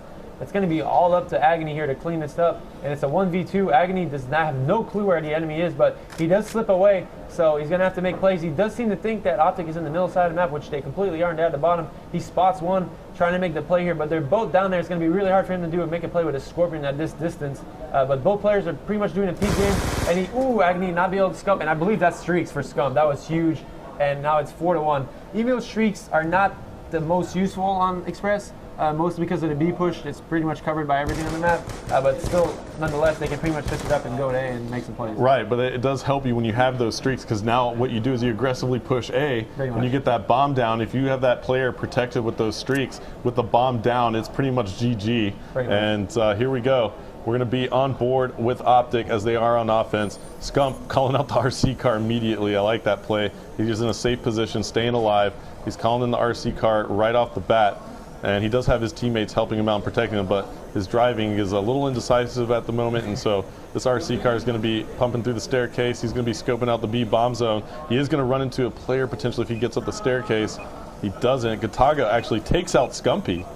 H: it's going to be all up to Agony here to clean this up. And it's a 1v2. Agony does not have no clue where the enemy is, but he does slip away, so he's going to have to make plays. He does seem to think that OpTic is in the middle side of the map, which they completely aren't. They're at the bottom. He spots one, trying to make the play here, but they're both down there. It's going to be really hard for him to do and make a play with a Scorpion at this distance. But both players are pretty much doing a peak game, and Agony not be able to scump, and I believe that's streaks for Scump. That was huge, and now it's 4-1. Even though streaks are not the most useful on Express, mostly because of the B push, it's pretty much covered by everything on the map, but still, nonetheless, they can pretty much switch it up and go to A and make some plays.
A: Right, but it does help you when you have those streaks, because now what you do is you aggressively push A. When you get that bomb down, if you have that player protected with those streaks, with the bomb down, it's pretty much GG. And here we go. We're going to be on board with OpTic as they are on offense. Scump calling out the RC car immediately. I like that play. He's in a safe position, staying alive. He's calling in the RC car right off the bat. And he does have his teammates helping him out and protecting him, but his driving is a little indecisive at the moment, and so this RC car is going to be pumping through the staircase. He's going to be scoping out the B bomb zone. He is going to run into a player potentially if he gets up the staircase. He doesn't. Gotaga actually takes out Scumpy.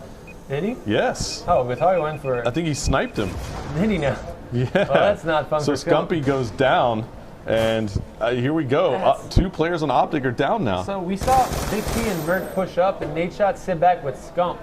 H: Did he?
A: Yes.
H: Oh, Gotaga went for it.
A: I think he sniped him.
H: Did he now?
A: Yeah.
H: Well, that's not fun
A: so
H: for Scump.
A: Scumpy goes down. And here we go. 2 players on OpTic are down now.
H: So we saw Big T and Merc push up, and Nade Shot sit back with Scump.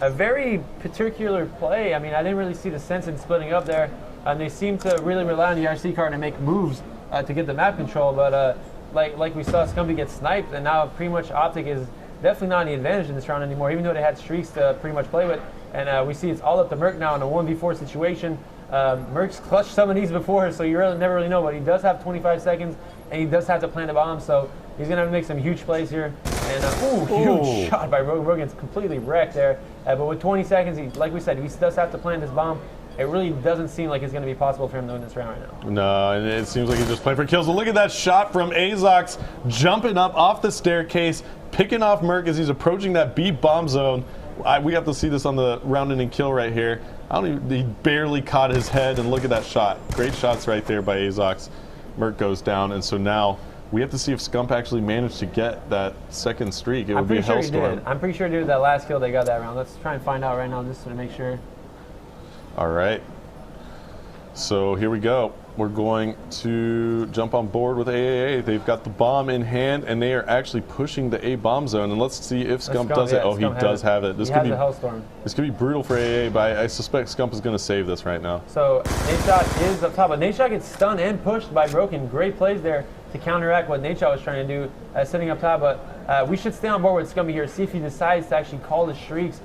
H: A very particular play. I mean, I didn't really see the sense in splitting up there. And they seem to really rely on the RC car to make moves to get the map control. But like we saw, Scumpy get sniped, and now pretty much OpTic is definitely not any advantage in this round anymore, even though they had streaks to pretty much play with. And we see it's all up to Merc now in a 1v4 situation. Merc's clutched some of these before, so you really never really know, but he does have 25 seconds, and he does have to plant a bomb, so he's going to have to make some huge plays here. And huge shot by Rogan. Rogan's completely wrecked there. But with 20 seconds, like we said, he does have to plant his bomb. It really doesn't seem like it's going to be possible for him to win this round right now.
A: No, and it seems like he's just playing for kills. But look at that shot from aAa's jumping up off the staircase, picking off Merc as he's approaching that B bomb zone. We have to see this on the round-ending kill right here. He barely caught his head, and look at that shot. Great shots right there by aAa's. Merc goes down, and so now we have to see if Scump actually managed to get that second streak. It would be a hellstorm.
H: I'm pretty sure he did that last kill they got that round. Let's try and find out right now just to make sure.
A: All right. So here we go. We're going to jump on board with aAa. They've got the bomb in hand, and they are actually pushing the A bomb zone. And let's see if Scump does it. Oh, he does have it. This could be a hellstorm. This could be brutal for aAa, but I suspect Scump is going to save this right now.
H: So Nadeshot is up top, but Nadeshot gets stunned and pushed by Broken. Great plays there to counteract what Nadeshot was trying to do, sitting up top. But we should stay on board with Scumpy here, see if he decides to actually call the streaks.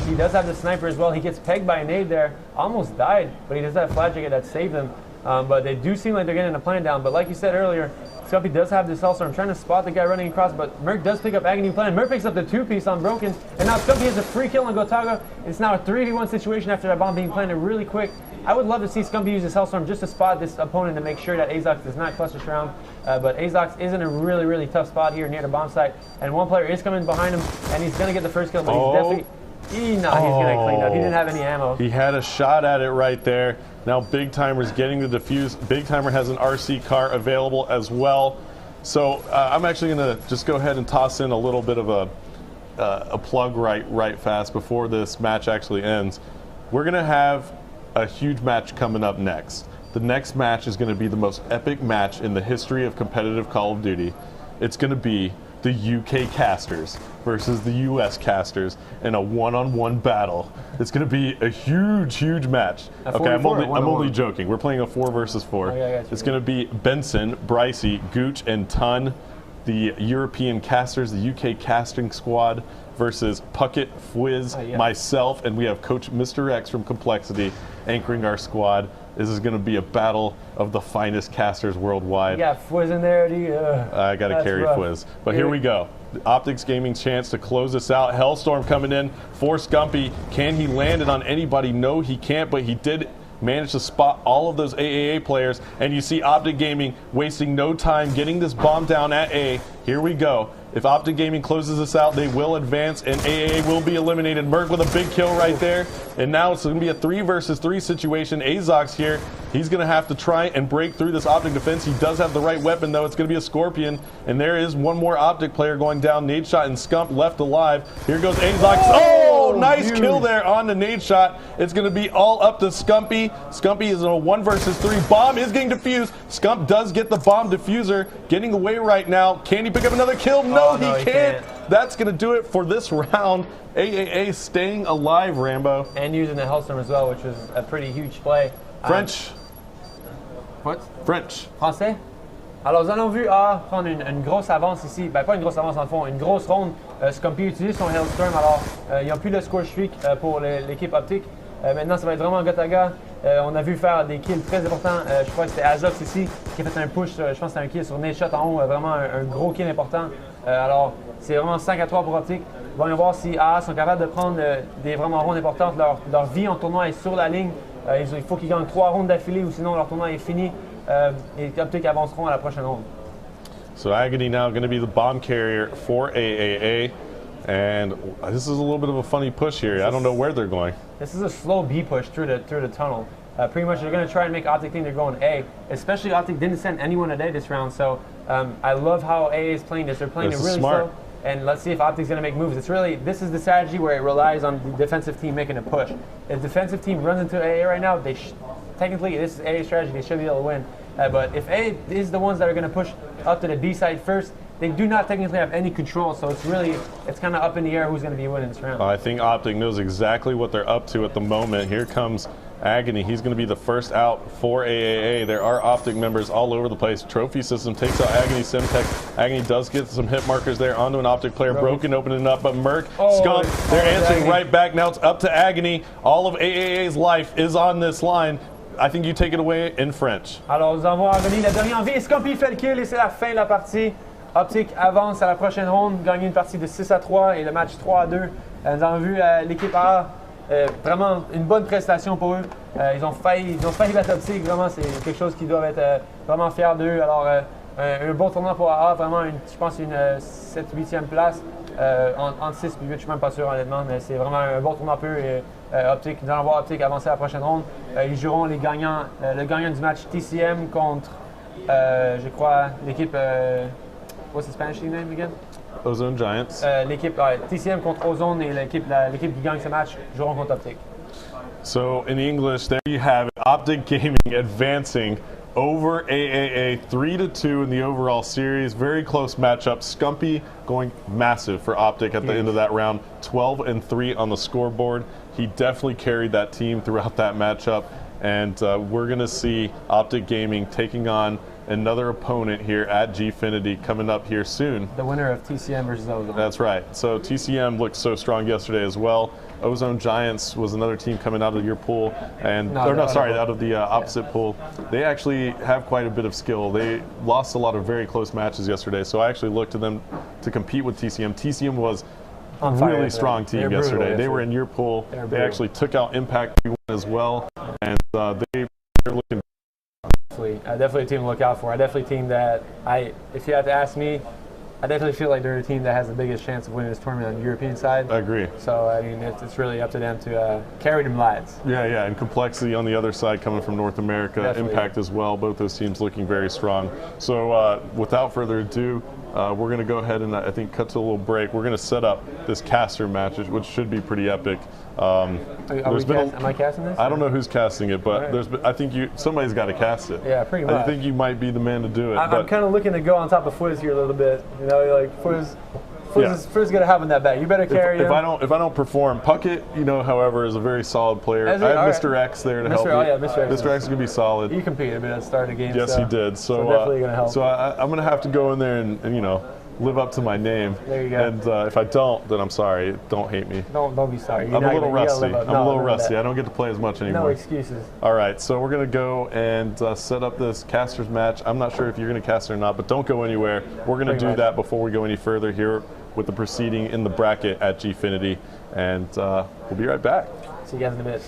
H: He does have the sniper as well. He gets pegged by a nade there, almost died, but he does have a flat jacket that saved him. But they do seem like they're getting a plan down. But like you said earlier, Scumpy does have this hellstorm. I'm trying to spot the guy running across, but Merc does pick up Agony plan. Merc picks up the two-piece on Broken, and now Scumpy has a free kill on Gotaga. It's now a 3v1 situation after that bomb being planted really quick. I would love to see Scumpy use this hellstorm just to spot this opponent to make sure that aAa's does not clutch this round. But aAa's is in a really, really tough spot here near the bomb site, and one player is coming behind him, and he's going to get the first kill, but he's definitely... he's going to clean up. He didn't have any ammo.
A: He had a shot at it right there. Now Big Timer's getting the defuse. Big Timer has an RC car available as well. So I'm actually going to just go ahead and toss in a little bit of a plug right fast before this match actually ends. We're going to have a huge match coming up next. The next match is going to be the most epic match in the history of competitive Call of Duty. It's going to be the UK casters versus the US casters in a one-on-one battle. It's going to be a huge match. Okay, I'm only joking. We're playing a 4 versus 4. It's going to be Benson, Brycey, Gooch, and Tun, the European casters, the UK casting squad, versus Puckett, Fwiz, myself, and we have Coach Mr. X from Complexity anchoring our squad. This is going to be a battle of the finest casters worldwide.
H: You got Fwiz in there,
A: I got to carry Fwiz. But here we go. OpTic's Gaming's chance to close this out. Hellstorm coming in for Scumpy. Can he land it on anybody? No, he can't, but he did manage to spot all of those aAa players. And you see OpTic Gaming wasting no time getting this bomb down at A. Here we go. If OpTic Gaming closes this out, they will advance, and aAa will be eliminated. Merc with a big kill right there. And now it's going to be a 3 versus 3 situation. aAa's here. He's going to have to try and break through this OpTic defense. He does have the right weapon, though. It's going to be a Scorpion. And there is one more OpTic player going down. Nadeshot and Scump left alive. Here goes aAa's. Oh, nice kill there on the Nadeshot. It's going to be all up to Scumpy. Scumpy is in a 1 versus 3. Bomb is getting defused. Scump does get the bomb diffuser. Getting away right now. Can he pick up another kill? No, he can't. That's going to do it for this round. aAa staying alive, Rambo.
H: And using the Hellstorm as well, which was a pretty huge play.
A: French.
H: What?
A: French.
H: Français. Alors, nous allons vu A prendre une grosse avance ici. Ben, pas une grosse avance, en fond, une grosse ronde. Scumpy utilise son Hellstorm. Alors, il n'y a plus de score streak pour l'équipe OpTic. Maintenant, ça va être vraiment Gotaga. On a vu faire des kills très importants. Je crois que c'était Azox ici qui a fait un push. Je pense que c'était un kill sur Nadeshot en haut. Vraiment un gros kill important. Alors, c'est vraiment 5-3 pour OpTic. Voyons voir si aAa sont capables de prendre des vraiment rondes importantes. Leur vie en tournoi est sur la ligne. Il faut qu'ils gagnent 3 rondes d'affilée ou sinon leur tournoi est fini. Et OpTic avanceront à la prochaine ronde.
A: So Agony now going to be the bomb carrier for aAa. And this is a little bit of a funny push here. I don't know where they're going.
H: This is a slow B push through the tunnel. Pretty much they're going to try and make OpTic think they're going A. Especially OpTic didn't send anyone at A this round. So I love how aAa is playing this. They're playing it really slow. And let's see if OpTic's going to make moves. This is the strategy where it relies on the defensive team making a push. If the defensive team runs into aAa right now, technically this is aAa's strategy. They should be able to win. But if A is the ones that are going to push up to the B side first, they do not technically have any control, so it's kind of up in the air who's going to be winning this round.
A: I think OpTic knows exactly what they're up to at the moment. Here comes Agony. He's going to be the first out for aAa. There are OpTic members all over the place. Trophy system takes out Agony Semtech. Agony does get some hit markers there onto an OpTic player. Broken opening up, but Merc, Scump, they're answering right back. Now it's up to Agony. All of aAa's life is on this line. I think you take it away in French.
H: Alors, nous avons Agony, la dernière vie. Scumpy fait le kill et c'est la fin de la partie. OpTic avance à la prochaine ronde, gagné une partie de 6-3 et le match 3-2. Nous avons vu l'équipe A, vraiment une bonne prestation pour eux. Ils ont failli battre OpTic, vraiment c'est quelque chose qu'ils doivent être vraiment fiers d'eux. Alors un bon tournoi pour aAa, vraiment je pense une 7-8e place. Entre 6 et 8, je ne suis même pas sûr honnêtement, mais c'est vraiment un bon tournoi pour eux. Et, OpTic, nous allons voir OpTic avancer à la prochaine ronde. Ils joueront le gagnant du match TCM contre, je crois, l'équipe. What's the Spanish team name again?
A: Ozone Giants.
H: L'équipe TCM contre Ozone et l'équipe qui gagne ce match joueront contre OpTic.
A: So in English, there you have it. OpTic Gaming advancing over aAa 3-2 in the overall series. Very close matchup. Scumpy going massive for OpTic at the end of that round. 12-3 on the scoreboard. He definitely carried that team throughout that matchup. And we're going to see OpTic Gaming taking on another opponent here at Gfinity coming up here soon.
H: The winner of TCM versus Ozone.
A: That's right. So TCM looked so strong yesterday as well. Ozone Giants was another team coming out of your pool, and out of the opposite pool. They actually have quite a bit of skill. They lost a lot of very close matches yesterday, so I actually looked to them to compete with TCM. TCM was a really strong team yesterday. They were in your pool. They actually took out Impact as well, and they're looking.
H: Definitely a team to look out for. Definitely a team that if you had to ask me, I definitely feel like they're a team that has the biggest chance of winning this tournament on the European side.
A: I agree.
H: So, I mean, it's really up to them to carry them lads.
A: Yeah, and complexity on the other side coming from North America, definitely. Impact as well. Both those teams looking very strong. So, without further ado, we're going to go ahead and I think cut to a little break. We're going to set up this caster match, which should be pretty epic.
H: Am I casting this?
A: I don't know who's casting it, but I think somebody's got to cast it.
H: Yeah, pretty much.
A: I think you might be the man to do it.
H: I'm kind of looking to go on top of Fuzz here a little bit. You know, like Fuzz is gonna have in that bag. You better carry him.
A: If I don't perform, Puckett, however, is a very solid player. I have Mr. X there to help me. Mr. X is gonna be solid.
H: He competed a bit at the start of the game.
A: Yes, he did. So
H: definitely gonna help.
A: So I'm gonna have to go in there and live up to my name.
H: There you go.
A: And if I don't, then I'm sorry. Don't hate me.
H: Don't be sorry.
A: I'm a little rusty. I don't get to play as much anymore.
H: No excuses.
A: All right, so we're going to go and set up this casters match. I'm not sure if you're going to cast it or not, but don't go anywhere. We're going to do that before we go any further here with the proceeding in the bracket at Gfinity. And we'll be right back.
H: See you guys in a bit.